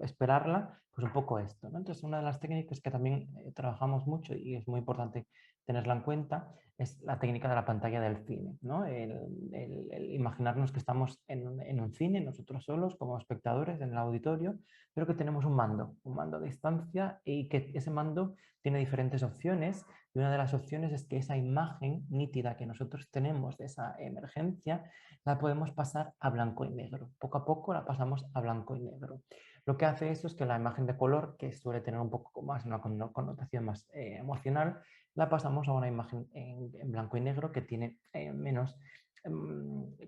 esperarla, pues un poco esto, ¿no? Entonces, una de las técnicas que también trabajamos mucho y es muy importante tenerla en cuenta es la técnica de la pantalla del cine, ¿no? El imaginarnos que estamos en un cine, nosotros solos como espectadores en el auditorio, pero que tenemos un mando a distancia y que ese mando tiene diferentes opciones y una de las opciones es que esa imagen nítida que nosotros tenemos de esa emergencia la podemos pasar a blanco y negro. Poco a poco la pasamos a blanco y negro. Lo que hace eso es que la imagen de color, que suele tener un poco más una connotación más emocional, la pasamos a una imagen en blanco y negro que tiene menos,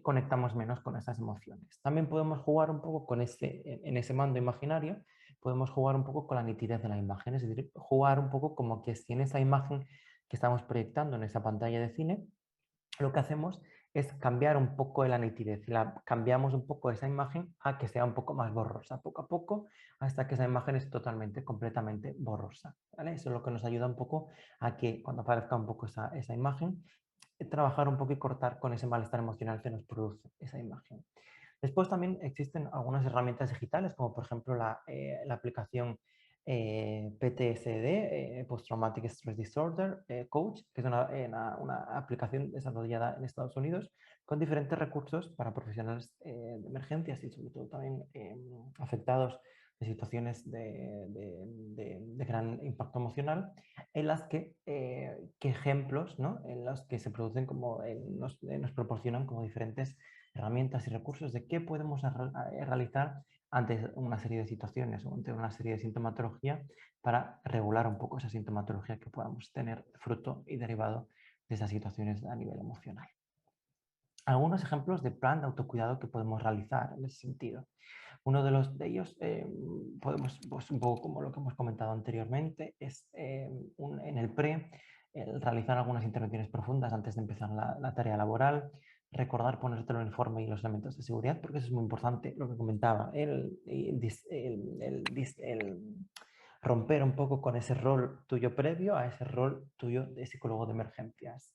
conectamos menos con esas emociones. También podemos jugar un poco con en ese mando imaginario, podemos jugar un poco con la nitidez de la imagen, es decir, jugar un poco como que si en esa imagen que estamos proyectando en esa pantalla de cine, lo que hacemos es cambiar un poco de la nitidez, cambiamos un poco esa imagen a que sea un poco más borrosa, poco a poco, hasta que esa imagen es totalmente, completamente borrosa, ¿vale? Eso es lo que nos ayuda un poco a que cuando aparezca un poco esa imagen, trabajar un poco y cortar con ese malestar emocional que nos produce esa imagen. Después también existen algunas herramientas digitales, como por ejemplo la aplicación PTSD, Post Traumatic Stress Disorder Coach, que es una aplicación desarrollada en Estados Unidos con diferentes recursos para profesionales de emergencias y sobre todo también afectados de situaciones de gran impacto emocional, en las que ejemplos, ¿no? En los que se producen como nos proporcionan como diferentes herramientas y recursos de qué podemos realizar ante una serie de situaciones o ante una serie de sintomatología para regular un poco esa sintomatología que podamos tener fruto y derivado de esas situaciones a nivel emocional. Algunos ejemplos de plan de autocuidado que podemos realizar en ese sentido. Uno de ellos, podemos, pues un poco como lo que hemos comentado anteriormente, es en el el realizar algunas intervenciones profundas antes de empezar la tarea laboral, recordar ponerte el uniforme y los elementos de seguridad, porque eso es muy importante, lo que comentaba, el romper un poco con ese rol tuyo previo a ese rol tuyo de psicólogo de emergencias.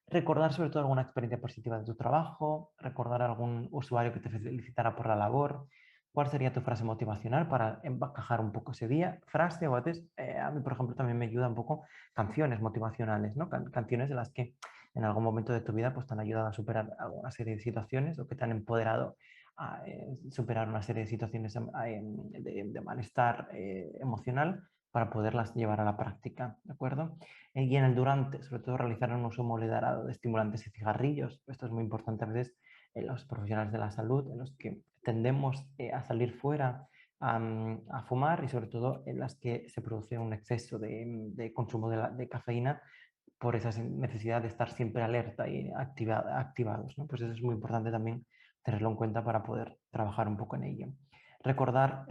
Recordar sobre todo alguna experiencia positiva de tu trabajo, recordar algún usuario que te felicitara por la labor, cuál sería tu frase motivacional para encajar un poco ese día, frase o a veces, a mí por ejemplo también me ayuda un poco canciones motivacionales, ¿no? Canciones de las que en algún momento de tu vida pues te han ayudado a superar alguna serie de situaciones o que te han empoderado a superar una serie de situaciones de malestar emocional para poderlas llevar a la práctica, ¿de acuerdo? Y en el durante, sobre todo realizar un uso moderado de estimulantes y cigarrillos. Esto es muy importante a veces en los profesionales de la salud, en los que tendemos a salir fuera a fumar y sobre todo en las que se produce un exceso de consumo de cafeína por esa necesidad de estar siempre alerta y activados, ¿no? Pues eso es muy importante también tenerlo en cuenta para poder trabajar un poco en ello. Recordar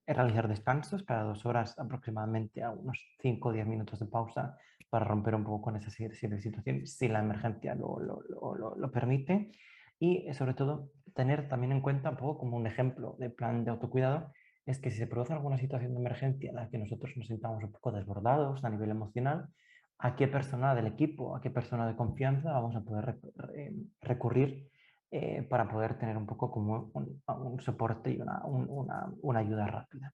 realizar descansos cada 2 horas aproximadamente, a unos 5 o 10 minutos de pausa para romper un poco con esa serie de situaciones, si la emergencia lo permite. Y sobre todo, tener también en cuenta un poco como un ejemplo de plan de autocuidado, es que si se produce alguna situación de emergencia en la que nosotros nos sintamos un poco desbordados a nivel emocional, a qué persona del equipo, a qué persona de confianza vamos a poder recurrir para poder tener un poco como un soporte y una ayuda rápida.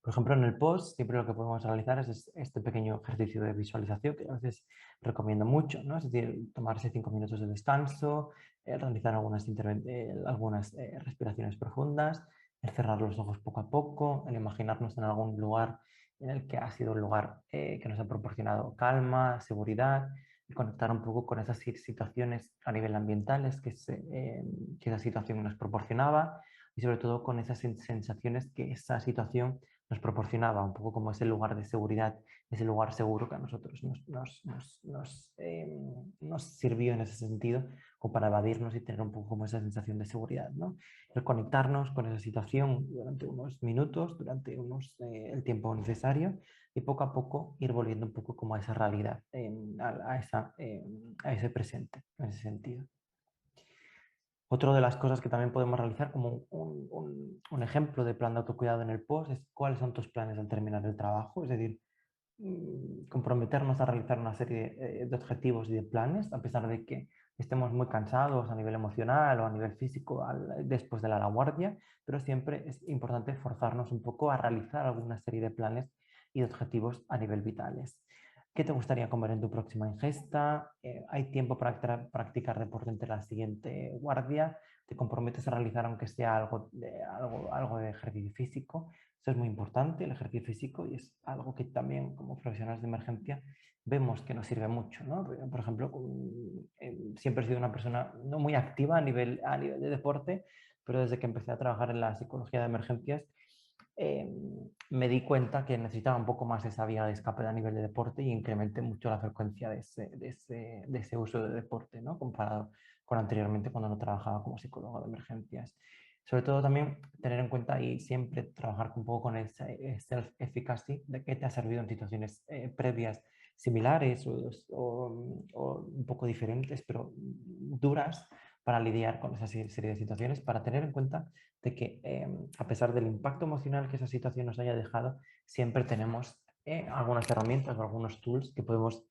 Por ejemplo, en el post siempre lo que podemos realizar es este pequeño ejercicio de visualización que a veces recomiendo mucho, ¿no? Es decir, tomarse 5 minutos de descanso, realizar algunas respiraciones profundas, el cerrar los ojos poco a poco, el imaginarnos en algún lugar en el que ha sido un lugar que nos ha proporcionado calma, seguridad, y conectar un poco con esas situaciones a nivel ambientales que esa situación nos proporcionaba, y sobre todo con esas sensaciones que esa situación nos proporcionaba, un poco como ese lugar de seguridad, ese lugar seguro que a nosotros nos sirvió en ese sentido, como para evadirnos y tener un poco como esa sensación de seguridad, ¿no? El conectarnos con esa situación durante unos minutos, durante el tiempo necesario, y poco a poco ir volviendo un poco como a esa realidad, a ese presente, en ese sentido. Otra de las cosas que también podemos realizar como un ejemplo de plan de autocuidado en el post es cuáles son tus planes al terminar el trabajo, es decir, comprometernos a realizar una serie de objetivos y de planes, a pesar de que estemos muy cansados a nivel emocional o a nivel físico después de la guardia, pero siempre es importante forzarnos un poco a realizar alguna serie de planes y de objetivos a nivel vitales. ¿Qué te gustaría comer en tu próxima ingesta? ¿Hay tiempo para practicar deporte entre la siguiente guardia? ¿Te comprometes a realizar aunque sea algo de ejercicio físico? Eso es muy importante, el ejercicio físico, y es algo que también como profesionales de emergencia vemos que nos sirve mucho, ¿no? Por ejemplo, siempre he sido una persona no muy activa a nivel de deporte, pero desde que empecé a trabajar en la psicología de emergencias, eh, me di cuenta que necesitaba un poco más esa vía de escape a nivel de deporte, y incrementé mucho la frecuencia de ese uso de deporte, ¿no? Comparado con anteriormente cuando no trabajaba como psicólogo de emergencias. Sobre todo también tener en cuenta y siempre trabajar un poco con el self-efficacy, de qué te ha servido en situaciones previas similares o un poco diferentes, pero duras, para lidiar con esa serie de situaciones, para tener en cuenta de que a pesar del impacto emocional que esa situación nos haya dejado, siempre tenemos algunas herramientas o algunos tools que podemos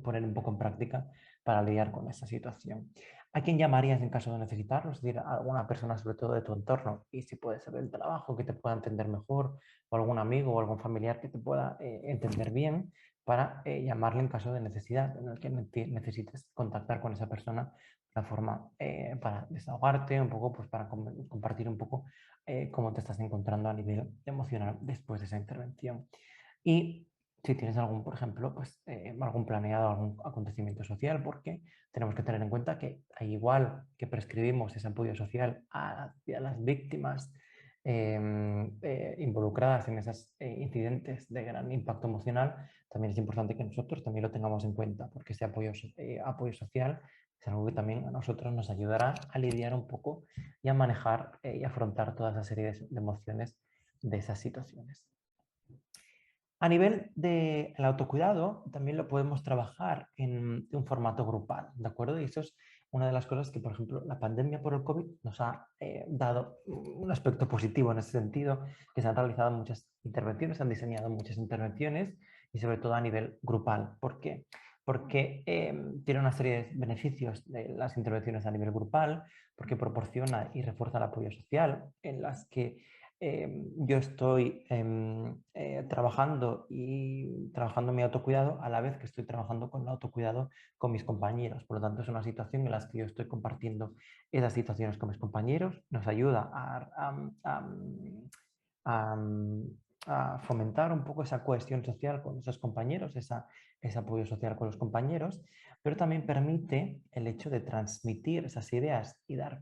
poner un poco en práctica para lidiar con esa situación. ¿A quién llamarías en caso de necesitarlo? Es decir, a alguna persona sobre todo de tu entorno, y si puede ser del trabajo, que te pueda entender mejor, o algún amigo o algún familiar que te pueda entender bien, para llamarle en caso de necesidad, en el que necesites contactar con esa persona de una forma para desahogarte un poco, pues para compartir un poco cómo te estás encontrando a nivel emocional después de esa intervención. Y si tienes algún, por ejemplo, pues algún planeado, algún acontecimiento social, porque tenemos que tener en cuenta que igual que prescribimos ese apoyo social hacia las víctimas involucradas en esos incidentes de gran impacto emocional, también es importante que nosotros también lo tengamos en cuenta, porque ese apoyo social es algo que también a nosotros nos ayudará a lidiar un poco y a manejar y afrontar toda esa serie de emociones de esas situaciones. A nivel del autocuidado, también lo podemos trabajar en un formato grupal, ¿de acuerdo? Y eso es una de las cosas que, por ejemplo, la pandemia por el COVID nos ha dado un aspecto positivo en ese sentido, que se han realizado muchas intervenciones, se han diseñado muchas intervenciones, y sobre todo a nivel grupal. ¿Por qué? Porque tiene una serie de beneficios de las intervenciones a nivel grupal, porque proporciona y refuerza el apoyo social, en las que yo estoy trabajando mi autocuidado a la vez que estoy trabajando con el autocuidado con mis compañeros. Por lo tanto, es una situación en la que yo estoy compartiendo esas situaciones con mis compañeros. Nos ayuda a, a fomentar un poco esa cohesión social con esos compañeros, ese apoyo social con los compañeros, pero también permite el hecho de transmitir esas ideas y dar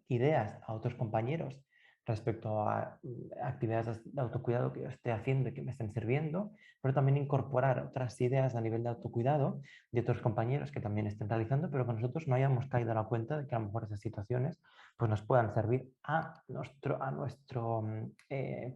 ideas a otros compañeros respecto a actividades de autocuidado que yo esté haciendo y que me estén sirviendo, pero también incorporar otras ideas a nivel de autocuidado de otros compañeros que también estén realizando, pero que nosotros no hayamos caído a la cuenta de que a lo mejor esas situaciones pues nos puedan servir a nuestro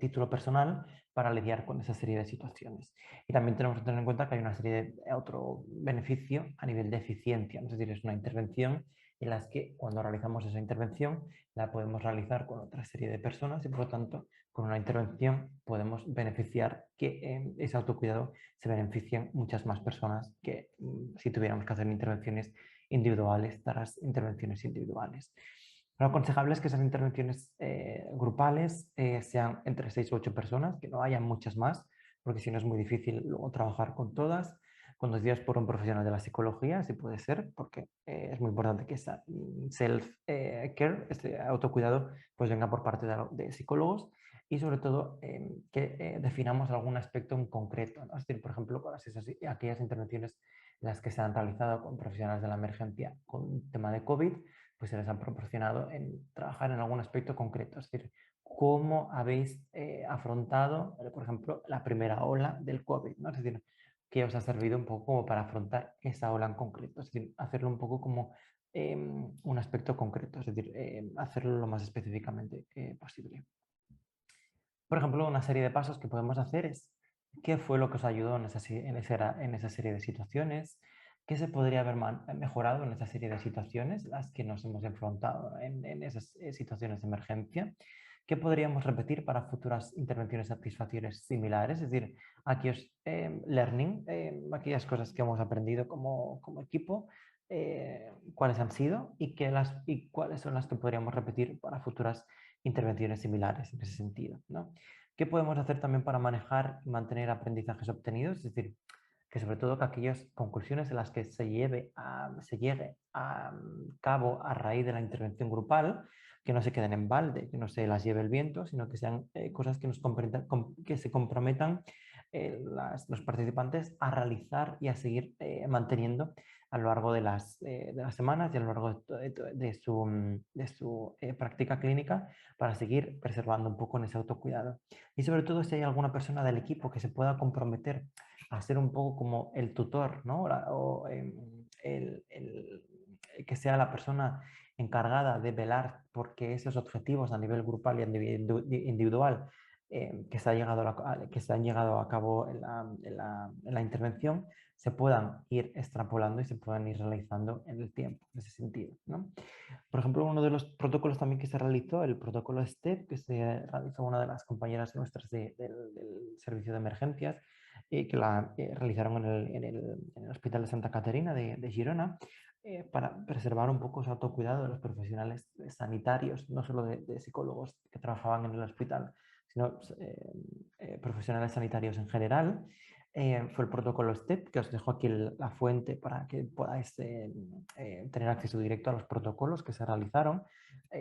título personal para lidiar con esa serie de situaciones. Y también tenemos que tener en cuenta que hay una serie de otro beneficio a nivel de eficiencia, ¿no? Es decir, es una intervención en las que cuando realizamos esa intervención la podemos realizar con otra serie de personas y por lo tanto con una intervención podemos beneficiar que ese autocuidado se beneficien muchas más personas que si tuviéramos que hacer intervenciones individuales, tareas intervenciones individuales. Lo aconsejable es que esas intervenciones grupales sean entre 6 u 8 personas, que no haya muchas más, porque si no es muy difícil luego trabajar con todas, conducidas por un profesional de la psicología, si puede ser, porque es muy importante que esa self-care, este autocuidado, pues venga por parte de psicólogos y sobre todo que definamos algún aspecto en concreto, ¿no? Es decir, por ejemplo, con aquellas intervenciones en las que se han realizado con profesionales de la emergencia con tema de COVID, pues se les ha proporcionado en trabajar en algún aspecto concreto. Es decir, cómo habéis afrontado, por ejemplo, la primera ola del COVID, ¿no? Es decir, que os ha servido un poco como para afrontar esa ola en concreto. Es decir, hacerlo un poco como un aspecto concreto, es decir, hacerlo lo más específicamente posible. Por ejemplo, una serie de pasos que podemos hacer es qué fue lo que os ayudó en esa serie de situaciones, qué se podría haber mejorado en esa serie de situaciones, las que nos hemos enfrentado en esas situaciones de emergencia, qué podríamos repetir para futuras intervenciones satisfactorias similares, es decir, aquellos learning, aquellas cosas que hemos aprendido como equipo, cuáles han sido y cuáles son las que podríamos repetir para futuras intervenciones similares en ese sentido, ¿no? ¿Qué podemos hacer también para manejar y mantener aprendizajes obtenidos? Es decir, que sobre todo que aquellas conclusiones en las que se llegue a cabo a raíz de la intervención grupal, que no se queden en balde, que no se las lleve el viento, sino que sean cosas que se comprometan los participantes a realizar y a seguir manteniendo a lo largo de las semanas y a lo largo de su práctica clínica para seguir preservando un poco en ese autocuidado. Y sobre todo si hay alguna persona del equipo que se pueda comprometer a ser un poco como el tutor, ¿no? Que sea la persona encargada de velar porque esos objetivos a nivel grupal y a nivel individual que se han llegado a cabo en la intervención se puedan ir extrapolando y se puedan ir realizando en el tiempo, en ese sentido, ¿no? Por ejemplo, uno de los protocolos también que se realizó, el protocolo STEP, que se realizó una de las compañeras nuestras del servicio de emergencias, que la realizaron en el Hospital de Santa Caterina de Girona, para preservar un poco ese autocuidado de los profesionales sanitarios, no solo de psicólogos que trabajaban en el hospital, sino profesionales sanitarios en general. Fue el protocolo STEP, que os dejo aquí la fuente para que podáis tener acceso directo a los protocolos que se realizaron.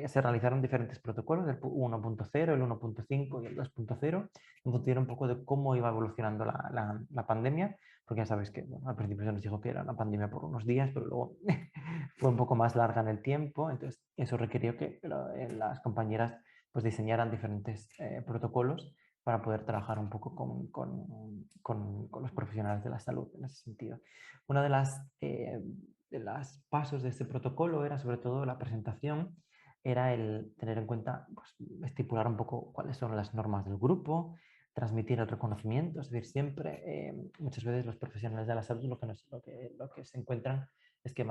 Se realizaron diferentes protocolos, el 1.0, el 1.5 y el 2.0, en función un poco de cómo iba evolucionando la pandemia, porque ya sabéis que bueno, al principio se nos dijo que era una pandemia por unos días, pero luego fue un poco más larga en el tiempo, entonces eso requirió que las compañeras pues diseñaran diferentes protocolos para poder trabajar un poco con los profesionales de la salud en ese sentido. Una de las pasos de este protocolo era sobre todo la presentación, era el tener en cuenta, pues, estipular un poco cuáles son las normas del grupo, transmitir el reconocimiento, es decir, siempre, muchas veces los profesionales de la salud lo que se encuentran es que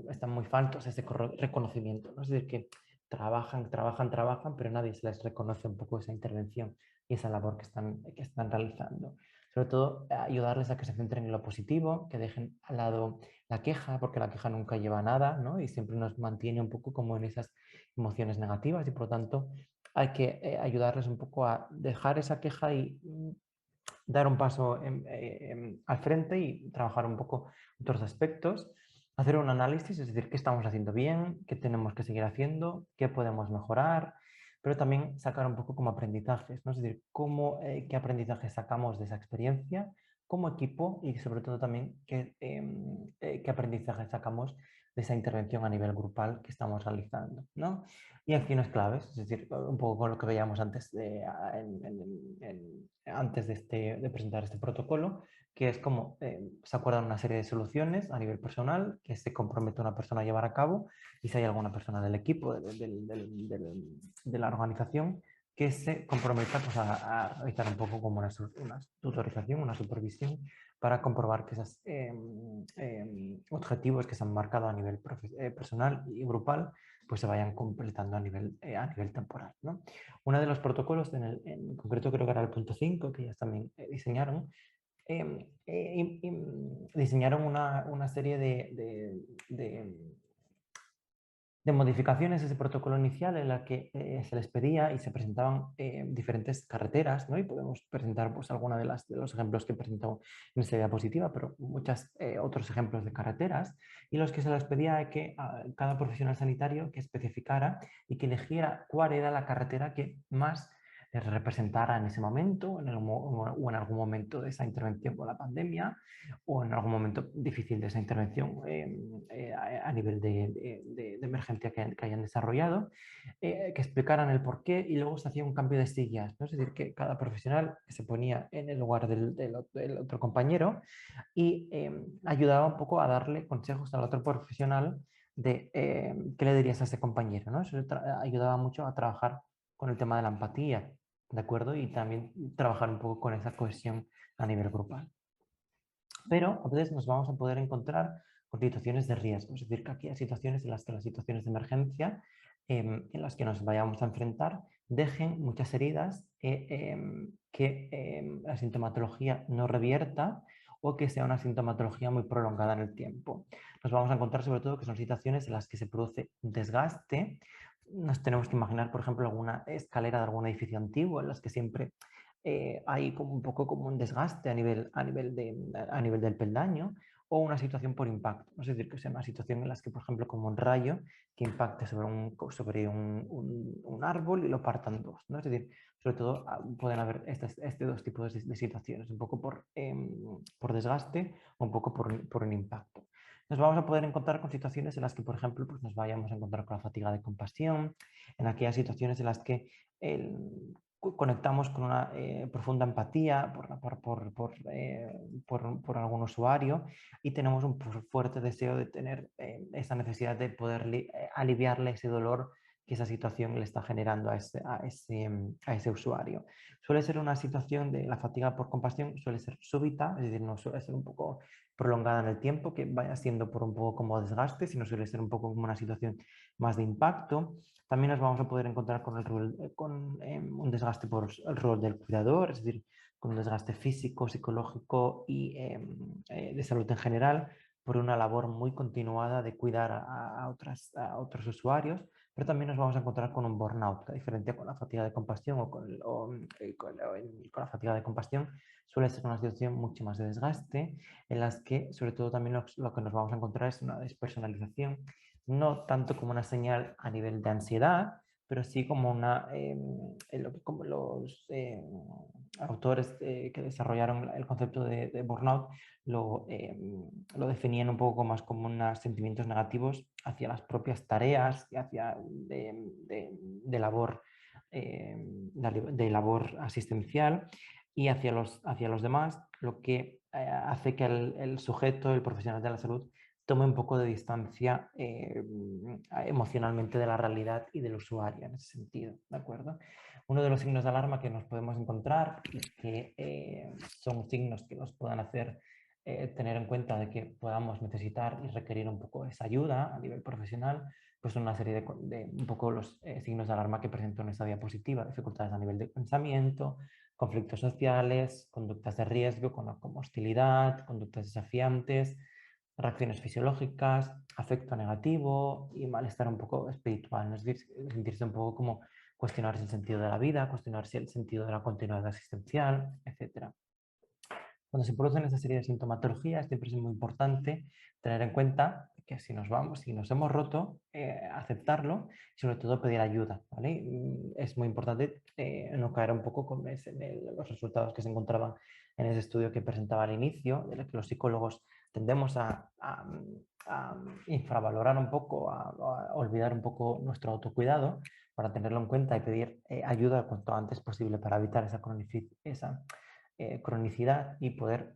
están muy faltos ese reconocimiento, ¿no? Es decir, que trabajan, pero nadie se les reconoce un poco esa intervención y esa labor que están realizando. Sobre todo, ayudarles a que se centren en lo positivo, que dejen al lado la queja, porque la queja nunca lleva a nada, ¿no? Y siempre nos mantiene un poco como en esas emociones negativas y por lo tanto hay que ayudarles un poco a dejar esa queja y dar un paso al frente y trabajar un poco otros aspectos, hacer un análisis, es decir, qué estamos haciendo bien, qué tenemos que seguir haciendo, qué podemos mejorar, pero también sacar un poco como aprendizajes, ¿no? Es decir, qué aprendizajes sacamos de esa experiencia como equipo y sobre todo también qué aprendizajes sacamos de esa intervención a nivel grupal que estamos realizando, ¿no? Y acciones claves, es decir, un poco con lo que veíamos antes antes de presentar este protocolo, que es como se acuerdan una serie de soluciones a nivel personal que se compromete una persona a llevar a cabo, y si hay alguna persona del equipo, de la organización, que se comprometa pues, a realizar un poco como una tutorización, una supervisión, para comprobar que esos objetivos que se han marcado a nivel personal y grupal pues se vayan completando a nivel temporal, ¿no? Uno de los protocolos, en concreto creo que era el punto 5 que ellas también diseñaron, diseñaron una serie de modificaciones a ese protocolo inicial en la que se les pedía y se presentaban diferentes carreteras, ¿no? Y podemos presentar pues, alguna de los ejemplos que he presentado en esta diapositiva, pero muchos otros ejemplos de carreteras, y los que se les pedía que a cada profesional sanitario que especificara y que eligiera cuál era la carretera que más representara en ese momento o en algún momento de esa intervención con la pandemia, o en algún momento difícil de esa intervención a nivel de emergencia que hayan desarrollado, que explicaran el porqué, y luego se hacía un cambio de sillas, ¿no? Es decir, que cada profesional se ponía en el lugar del otro compañero y ayudaba un poco a darle consejos al otro profesional de qué le dirías a ese compañero, ¿no? Eso ayudaba mucho a trabajar con el tema de la empatía, ¿de acuerdo? Y también trabajar un poco con esa cohesión a nivel grupal. Pero a veces nos vamos a poder encontrar con situaciones de riesgo, es decir, que aquí hay situaciones en las que las situaciones de emergencia en las que nos vayamos a enfrentar dejen muchas heridas, que la sintomatología no revierta o que sea una sintomatología muy prolongada en el tiempo. Nos vamos a encontrar sobre todo que son situaciones en las que se produce un desgaste. Nos tenemos que imaginar, por ejemplo, alguna escalera de algún edificio antiguo en las que siempre hay como un poco como un desgaste a nivel del peldaño, o una situación por impacto, es decir, que sea una situación en la que, por ejemplo, como un rayo que impacte sobre un árbol y lo partan en dos, ¿no? Es decir, sobre todo pueden haber este dos tipos de situaciones, un poco por desgaste o un poco por un impacto. Nos vamos a poder encontrar con situaciones en las que, por ejemplo, pues nos vayamos a encontrar con la fatiga de compasión, en aquellas situaciones en las que conectamos con una profunda empatía por algún usuario, y tenemos un fuerte deseo de tener esa necesidad de poder aliviarle ese dolor que esa situación le está generando a ese usuario. Suele ser una situación de la fatiga por compasión, suele ser súbita, es decir, no suele ser un poco prolongada en el tiempo, que vaya siendo por un poco como desgaste, sino suele ser un poco como una situación más de impacto. También nos vamos a poder encontrar con, un desgaste por el rol del cuidador, es decir, con un desgaste físico, psicológico y de salud en general, por una labor muy continuada de cuidar a otros usuarios. Pero también nos vamos a encontrar con un burnout, que diferente con la fatiga de compasión con la fatiga de compasión, suele ser una situación mucho más de desgaste, en las que sobre todo también lo que nos vamos a encontrar es una despersonalización, no tanto como una señal a nivel de ansiedad, pero sí como como los autores que desarrollaron el concepto de burnout lo definían un poco más como unos sentimientos negativos hacia las propias tareas y hacia de labor, de labor asistencial, y hacia los demás, lo que hace que el sujeto, el profesional de la salud, tome un poco de distancia emocionalmente de la realidad y del usuario en ese sentido, ¿de acuerdo? Uno de los signos de alarma que nos podemos encontrar y que son signos que nos puedan hacer tener en cuenta de que podamos necesitar y requerir un poco esa ayuda a nivel profesional, pues son una serie de un poco los signos de alarma que presento en esta diapositiva: dificultades a nivel de pensamiento, conflictos sociales, conductas de riesgo como hostilidad, conductas desafiantes, reacciones fisiológicas, afecto negativo y malestar un poco espiritual, ¿no? Es decir, sentirse un poco como cuestionarse el sentido de la vida, cuestionarse el sentido de la continuidad asistencial, etc. Cuando se producen esta serie de sintomatologías, siempre es muy importante tener en cuenta que si nos hemos roto, aceptarlo y sobre todo pedir ayuda, ¿vale? Es muy importante no caer un poco con los resultados que se encontraban en ese estudio que presentaba al inicio, de que los psicólogos tendemos a infravalorar un poco, a olvidar un poco nuestro autocuidado, para tenerlo en cuenta y pedir ayuda cuanto antes posible para evitar esa cronicidad y poder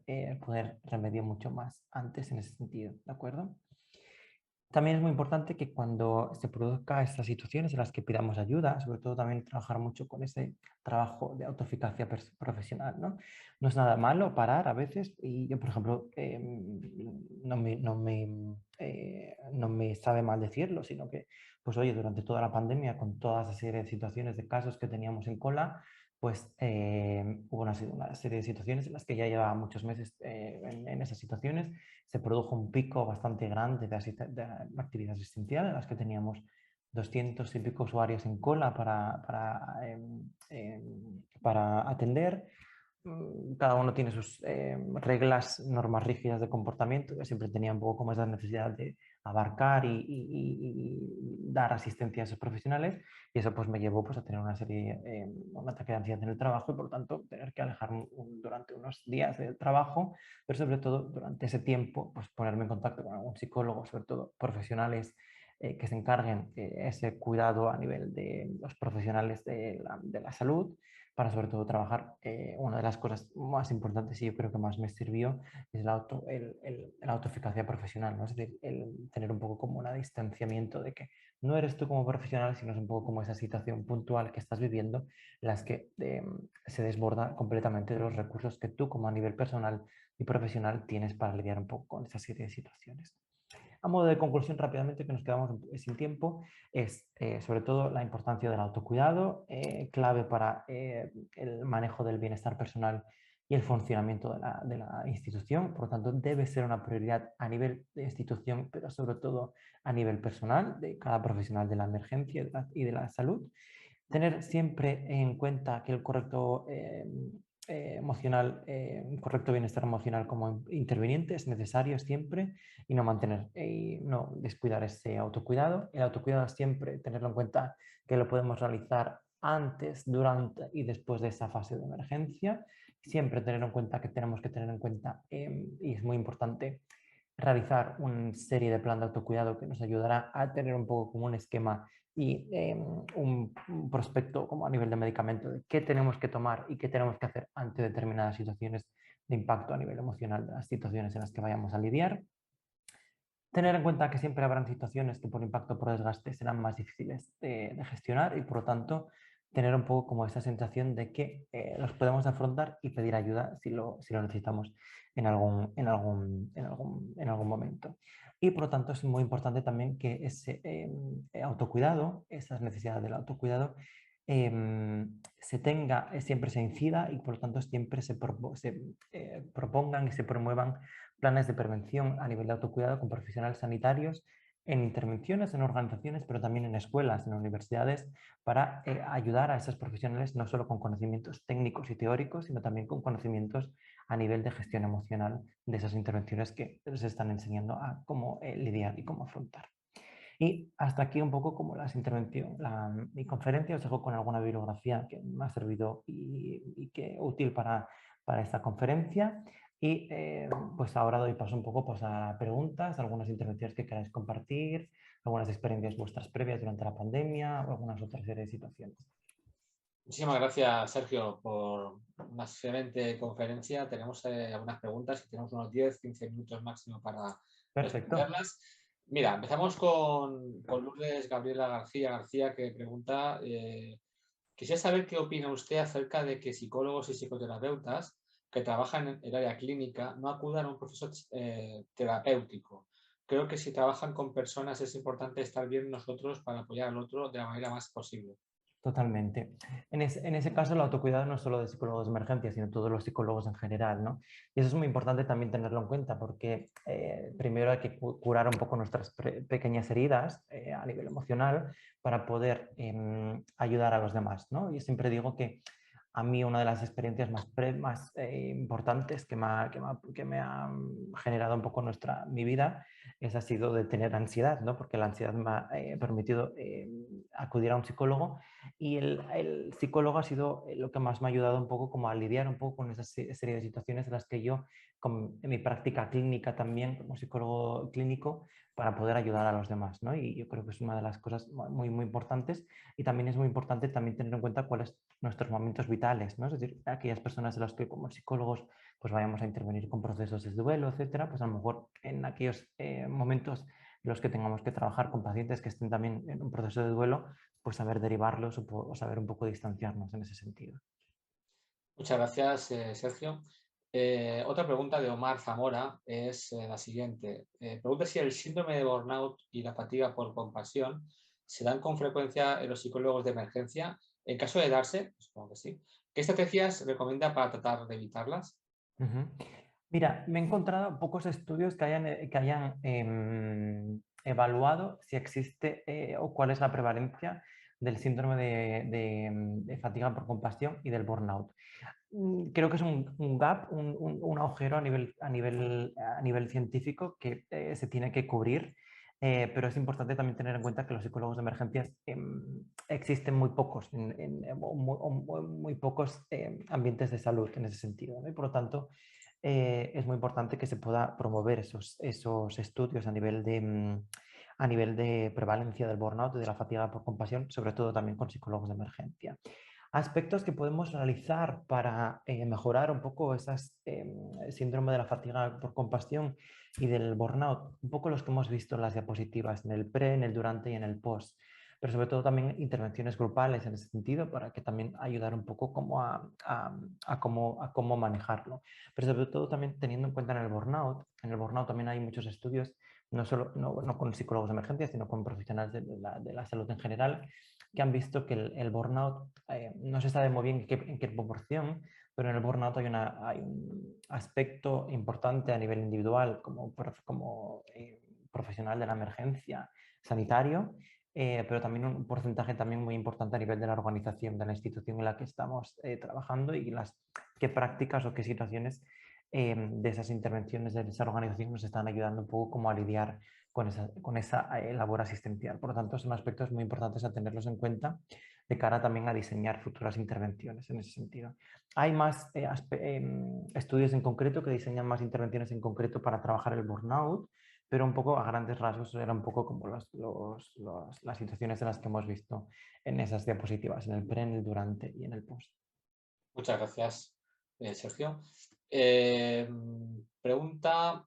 remediar mucho más antes en ese sentido, ¿de acuerdo? También es muy importante que cuando se produzcan estas situaciones en las que pidamos ayuda, sobre todo también trabajar mucho con ese trabajo de autoeficacia profesional, ¿no? No es nada malo parar a veces y yo, por ejemplo, no me sabe mal decirlo, sino que, pues oye, durante toda la pandemia, con toda esa serie de situaciones, de casos que teníamos en cola, pues hubo una serie de situaciones en las que ya llevaba muchos meses en esas situaciones. Se produjo un pico bastante grande de actividad asistencial en las que teníamos 200 y pico usuarios en cola para atender. Cada uno tiene sus reglas, normas rígidas de comportamiento. Yo siempre tenía un poco como esa necesidad de abarcar y dar asistencia a esos profesionales, y eso pues me llevó pues, a tener un ataque de ansiedad en el trabajo y por lo tanto tener que alejarme durante unos días del trabajo, pero sobre todo durante ese tiempo pues ponerme en contacto con algún psicólogo, sobre todo profesionales que se encarguen de ese cuidado a nivel de los profesionales de la salud, para sobre todo trabajar. Una de las cosas más importantes y yo creo que más me sirvió es la autoeficacia profesional, ¿no? Es decir, el tener un poco como un distanciamiento de que no eres tú como profesional, sino es un poco como esa situación puntual que estás viviendo, en las que se desborda completamente de los recursos que tú como a nivel personal y profesional tienes para lidiar un poco con esa serie de situaciones. A modo de conclusión, rápidamente, que nos quedamos sin tiempo, es sobre todo la importancia del autocuidado, clave para el manejo del bienestar personal y el funcionamiento de la institución. Por lo tanto, debe ser una prioridad a nivel de institución, pero sobre todo a nivel personal, de cada profesional de la emergencia y de la salud. Tener siempre en cuenta que el correcto un correcto bienestar emocional como interviniente es necesario siempre, y no no descuidar ese autocuidado. El autocuidado siempre tenerlo en cuenta que lo podemos realizar antes, durante y después de esa fase de emergencia. Siempre tener en cuenta que tenemos que tener en cuenta, y es muy importante, realizar una serie de plan de autocuidado que nos ayudará a tener un poco como un esquema y un prospecto como a nivel de medicamento de qué tenemos que tomar y qué tenemos que hacer ante determinadas situaciones de impacto a nivel emocional de las situaciones en las que vayamos a lidiar. Tener en cuenta que siempre habrán situaciones que por impacto o por desgaste serán más difíciles de gestionar, y por lo tanto tener un poco como esa sensación de que los podemos afrontar y pedir ayuda si lo necesitamos en algún momento. Y por lo tanto es muy importante también que ese autocuidado, esas necesidades del autocuidado, se tenga, siempre se incida, y por lo tanto siempre se propongan y se promuevan planes de prevención a nivel de autocuidado con profesionales sanitarios en intervenciones, en organizaciones, pero también en escuelas, en universidades, para ayudar a esos profesionales no solo con conocimientos técnicos y teóricos, sino también con conocimientos a nivel de gestión emocional de esas intervenciones que les están enseñando a cómo lidiar y cómo afrontar. Y hasta aquí un poco como mi conferencia. Os dejo con alguna bibliografía que me ha servido y que útil para esta conferencia. Y pues ahora doy paso un poco pues, a preguntas, algunas intervenciones que queráis compartir, algunas experiencias vuestras previas durante la pandemia o algunas otras series de situaciones. Muchísimas gracias, Sergio, por una excelente conferencia. Tenemos algunas preguntas y tenemos unos 10-15 minutos máximo para Perfecto. responderlas. Mira, empezamos con Lourdes Gabriela García, que pregunta, quisiera saber qué opina usted acerca de que psicólogos y psicoterapeutas que trabajan en el área clínica no acudan a un proceso terapéutico. Creo que si trabajan con personas es importante estar bien nosotros para apoyar al otro de la manera más posible. Totalmente. En ese caso, el autocuidado no es solo de psicólogos de emergencia, sino todos los psicólogos en general, ¿no? Y eso es muy importante también tenerlo en cuenta, porque primero hay que curar un poco nuestras pequeñas heridas a nivel emocional para poder ayudar a los demás, ¿no? Yo siempre digo que a mí una de las experiencias más importantes que me ha generado un poco mi vida, esa ha sido de tener ansiedad, ¿no? Porque la ansiedad me ha permitido acudir a un psicólogo y el psicólogo ha sido lo que más me ha ayudado un poco como a lidiar un poco con esa serie de situaciones en las que yo, en mi práctica clínica también, como psicólogo clínico, para poder ayudar a los demás, ¿no? Y yo creo que es una de las cosas muy, muy importantes y también es muy importante también tener en cuenta cuáles nuestros momentos vitales, ¿no? Es decir, aquellas personas en las que como psicólogos pues vayamos a intervenir con procesos de duelo, etcétera, pues a lo mejor en aquellos momentos en los que tengamos que trabajar con pacientes que estén también en un proceso de duelo, pues saber derivarlos o saber un poco distanciarnos en ese sentido. Muchas gracias, Sergio. Otra pregunta de Omar Zamora es la siguiente. Pregunta si el síndrome de burnout y la fatiga por compasión se dan con frecuencia en los psicólogos de emergencia. En caso de darse, supongo que sí, ¿qué estrategias recomienda para tratar de evitarlas? Ujú. Mira, me he encontrado pocos estudios que hayan evaluado si existe o cuál es la prevalencia del síndrome de fatiga por compasión y del burnout. Creo que es un gap, un agujero a nivel científico que se tiene que cubrir, pero es importante también tener en cuenta que los psicólogos de emergencias existen muy pocos, muy pocos ambientes de salud en ese sentido, ¿no? Y por lo tanto, es muy importante que se pueda promover esos estudios a nivel de prevalencia del burnout y de la fatiga por compasión, sobre todo también con psicólogos de emergencia. Aspectos que podemos realizar para mejorar un poco esas síndrome de la fatiga por compasión y del burnout, un poco los que hemos visto en las diapositivas, en el pre, en el durante y en el post, pero sobre todo también intervenciones grupales en ese sentido para que también ayudar un poco como a cómo manejarlo. Pero sobre todo también teniendo en cuenta en el burnout también hay muchos estudios, no con psicólogos de emergencia, sino con profesionales de la salud en general, que han visto que el burnout, no se sabe muy bien en qué proporción, pero en el burnout hay un aspecto importante a nivel individual como profesional de la emergencia sanitario, pero también un porcentaje también muy importante a nivel de la organización, de la institución en la que estamos trabajando y qué prácticas o qué situaciones de esas intervenciones de esa organización nos están ayudando un poco como a lidiar con esa labor asistencial. Por lo tanto, son aspectos muy importantes a tenerlos en cuenta de cara también a diseñar futuras intervenciones en ese sentido. Hay más estudios en concreto que diseñan más intervenciones en concreto para trabajar el burnout, pero un poco a grandes rasgos eran un poco como las situaciones en las que hemos visto en esas diapositivas, en el pre, en el durante y en el post. Muchas gracias, Sergio. Pregunta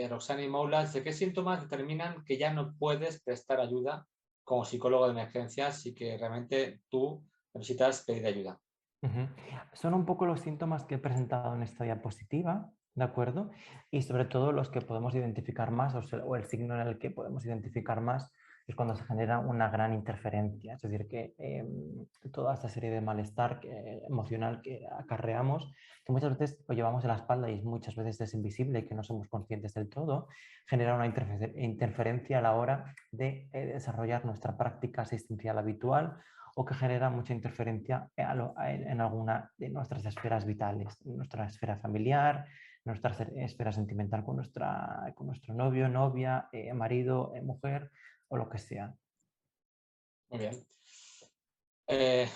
Roxana y Moulas, ¿de qué síntomas determinan que ya no puedes prestar ayuda como psicólogo de emergencias y que realmente tú necesitas pedir ayuda? Ujú. Son un poco los síntomas que he presentado en esta diapositiva, ¿de acuerdo? Y sobre todo los que podemos identificar más, o el signo en el que podemos identificar más, es cuando se genera una gran interferencia. Es decir, que toda esta serie de malestar emocional que acarreamos, que muchas veces lo llevamos en la espalda y muchas veces es invisible y que no somos conscientes del todo, genera una interferencia a la hora de desarrollar nuestra práctica asistencial habitual o que genera mucha interferencia en alguna de nuestras esferas vitales, nuestra esfera familiar, nuestra esfera sentimental con nuestro novio, novia, marido, mujer o lo que sea. Muy bien.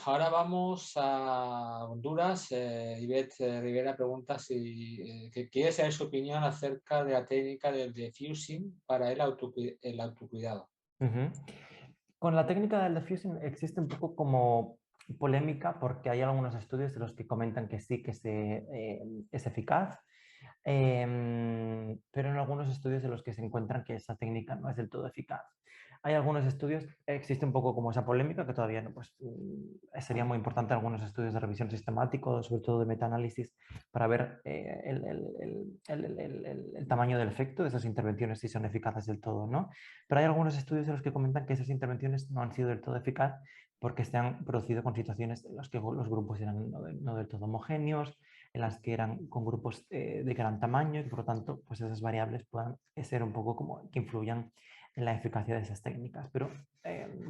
Ahora vamos a Honduras. Ivette Rivera pregunta que quiere saber su opinión acerca de la técnica del diffusing para el autocuidado. Ujú. Con la técnica del diffusing existe un poco como polémica porque hay algunos estudios de los que comentan que sí, es eficaz, pero en algunos estudios de los que se encuentran que esa técnica no es del todo eficaz. Hay algunos estudios, existe un poco como esa polémica que todavía no, pues sería muy importante algunos estudios de revisión sistemático, sobre todo de metaanálisis, para ver el tamaño del efecto de esas intervenciones, si son eficaces del todo o no. Pero hay algunos estudios en los que comentan que esas intervenciones no han sido del todo eficaces porque se han producido con situaciones en las que los grupos eran no del todo homogéneos, en las que eran con grupos de gran tamaño y por lo tanto pues esas variables puedan ser un poco como que influyan en la eficacia de esas técnicas. Pero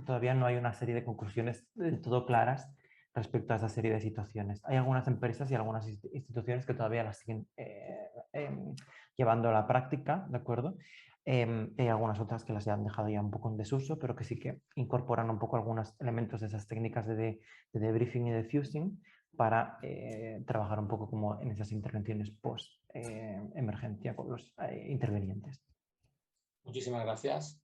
todavía no hay una serie de conclusiones del todo claras respecto a esta serie de situaciones. Hay algunas empresas y algunas instituciones que todavía las siguen llevando a la práctica, ¿de acuerdo? Hay algunas otras que las han dejado ya un poco en desuso, pero que sí que incorporan un poco algunos elementos de esas técnicas de debriefing y de fusing para trabajar un poco como en esas intervenciones post-emergencia con los intervenientes. Muchísimas gracias.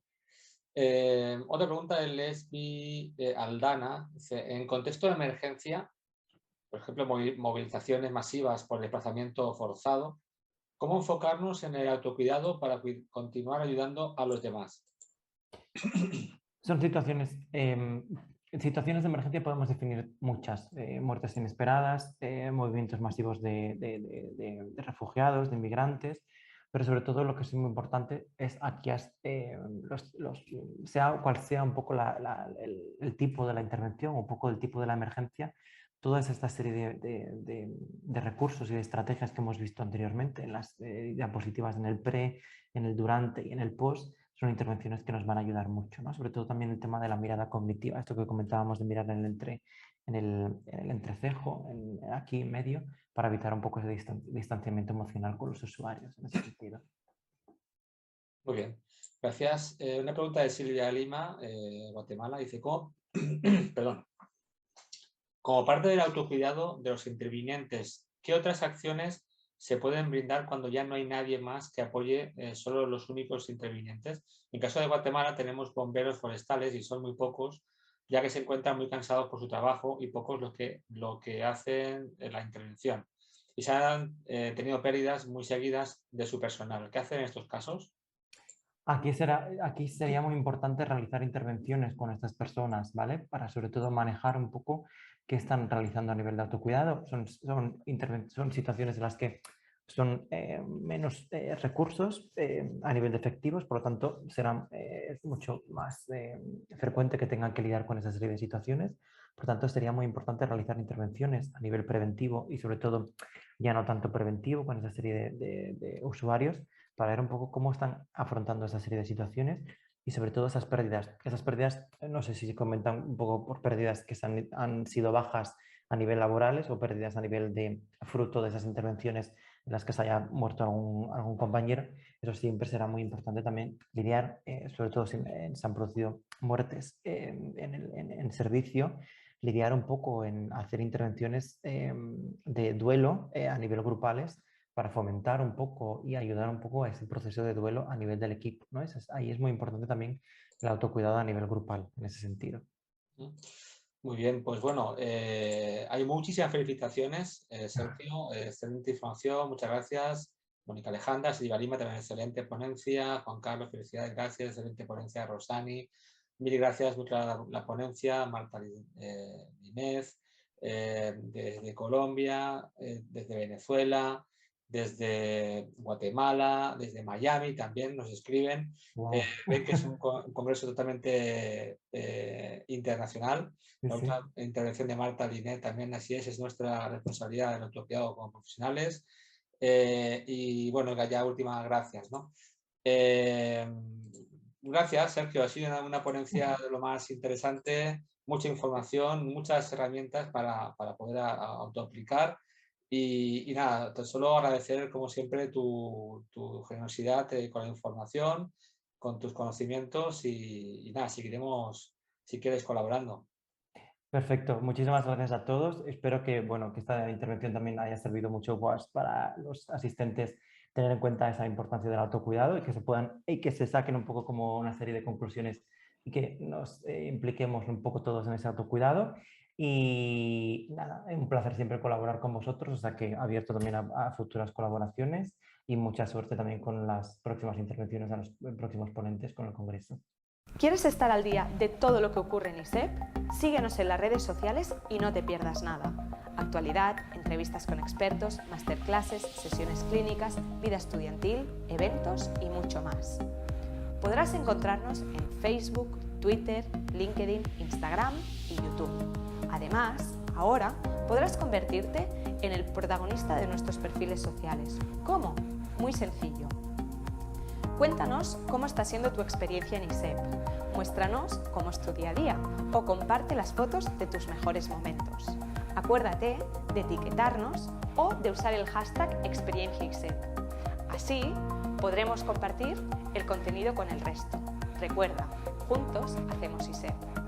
Otra pregunta de Lesbi Aldana. Dice, en contexto de emergencia, por ejemplo, movilizaciones masivas por desplazamiento forzado, ¿cómo enfocarnos en el autocuidado para continuar ayudando a los demás? Son situaciones, en situaciones de emergencia podemos definir muchas, muertes inesperadas, movimientos masivos de refugiados, de inmigrantes, pero sobre todo lo que es muy importante es aquí, sea cual sea un poco el tipo de la intervención, un poco el tipo de la emergencia, toda esta serie de recursos y de estrategias que hemos visto anteriormente en las diapositivas, en el pre, en el durante y en el post, son intervenciones que nos van a ayudar mucho, ¿no? Sobre todo también el tema de la mirada cognitiva, esto que comentábamos de mirar en el entrecejo, aquí en medio, para evitar un poco ese distanciamiento emocional con los usuarios en ese sentido. Muy bien, gracias. Una pregunta de Silvia Lima, Guatemala, dice, perdón, como parte del autocuidado de los intervinientes, ¿qué otras acciones se pueden brindar cuando ya no hay nadie más que apoye solo los únicos intervinientes? En caso de Guatemala tenemos bomberos forestales y son muy pocos, ya que se encuentran muy cansados por su trabajo y pocos lo que hacen en la intervención. Y se han tenido pérdidas muy seguidas de su personal. ¿Qué hacen en estos casos? Aquí sería muy importante realizar intervenciones con estas personas, ¿vale? Para sobre todo manejar un poco qué están realizando a nivel de autocuidado. Son situaciones en las que son menos recursos a nivel de efectivos, por lo tanto es mucho más frecuente que tengan que lidiar con esa serie de situaciones. Por tanto, sería muy importante realizar intervenciones a nivel preventivo y sobre todo ya no tanto preventivo con esa serie de usuarios, para ver un poco cómo están afrontando esa serie de situaciones y sobre todo esas pérdidas. Esas pérdidas, no sé si se comentan un poco por pérdidas que han sido bajas a nivel laborales o pérdidas a nivel de fruto de esas intervenciones en las que se haya muerto algún compañero. Eso siempre será muy importante también lidiar, sobre todo si se han producido muertes en servicio, lidiar un poco en hacer intervenciones de duelo a nivel grupales para fomentar un poco y ayudar un poco a ese proceso de duelo a nivel del equipo, ¿no? Ahí es muy importante también el autocuidado a nivel grupal en ese sentido. Muy bien, pues bueno, hay muchísimas felicitaciones, Sergio, excelente información, muchas gracias. Mónica Alejandra, Silvia Lima, también excelente ponencia. Juan Carlos, felicidades, gracias, excelente ponencia. Rosani, mil gracias, muy clara la ponencia. Marta Inés, desde Colombia, desde Venezuela, desde Guatemala, desde Miami también nos escriben. Wow. Ven que es un congreso totalmente internacional. La última intervención de Marta Linet también, así es nuestra responsabilidad del autocuidado como profesionales. Y bueno, ya últimas gracias, ¿no? Gracias, Sergio. Ha sido una ponencia de lo más interesante, mucha información, muchas herramientas para poder autoaplicar. Y nada, solo agradecer, como siempre, tu generosidad con la información, con tus conocimientos y nada, seguiremos, si quieres, colaborando. Perfecto, muchísimas gracias a todos. Espero que, bueno, que esta intervención también haya servido mucho para los asistentes tener en cuenta esa importancia del autocuidado y que se saquen un poco como una serie de conclusiones y que nos impliquemos un poco todos en ese autocuidado. Y nada, es un placer siempre colaborar con vosotros, o sea que abierto también a futuras colaboraciones y mucha suerte también con las próximas intervenciones a los próximos ponentes con el Congreso. ¿Quieres estar al día de todo lo que ocurre en ISEP? Síguenos en las redes sociales y no te pierdas nada. Actualidad, entrevistas con expertos, masterclasses, sesiones clínicas, vida estudiantil, eventos y mucho más. Podrás encontrarnos en Facebook, Twitter, LinkedIn, Instagram y YouTube. Además, ahora podrás convertirte en el protagonista de nuestros perfiles sociales. ¿Cómo? Muy sencillo. Cuéntanos cómo está siendo tu experiencia en ISEP. muéstranos cómo es tu día a día o comparte las fotos de tus mejores momentos. Acuérdate de etiquetarnos o de usar el hashtag ExperienciaISEP. Así podremos compartir el contenido con el resto. Recuerda, juntos hacemos ISEP.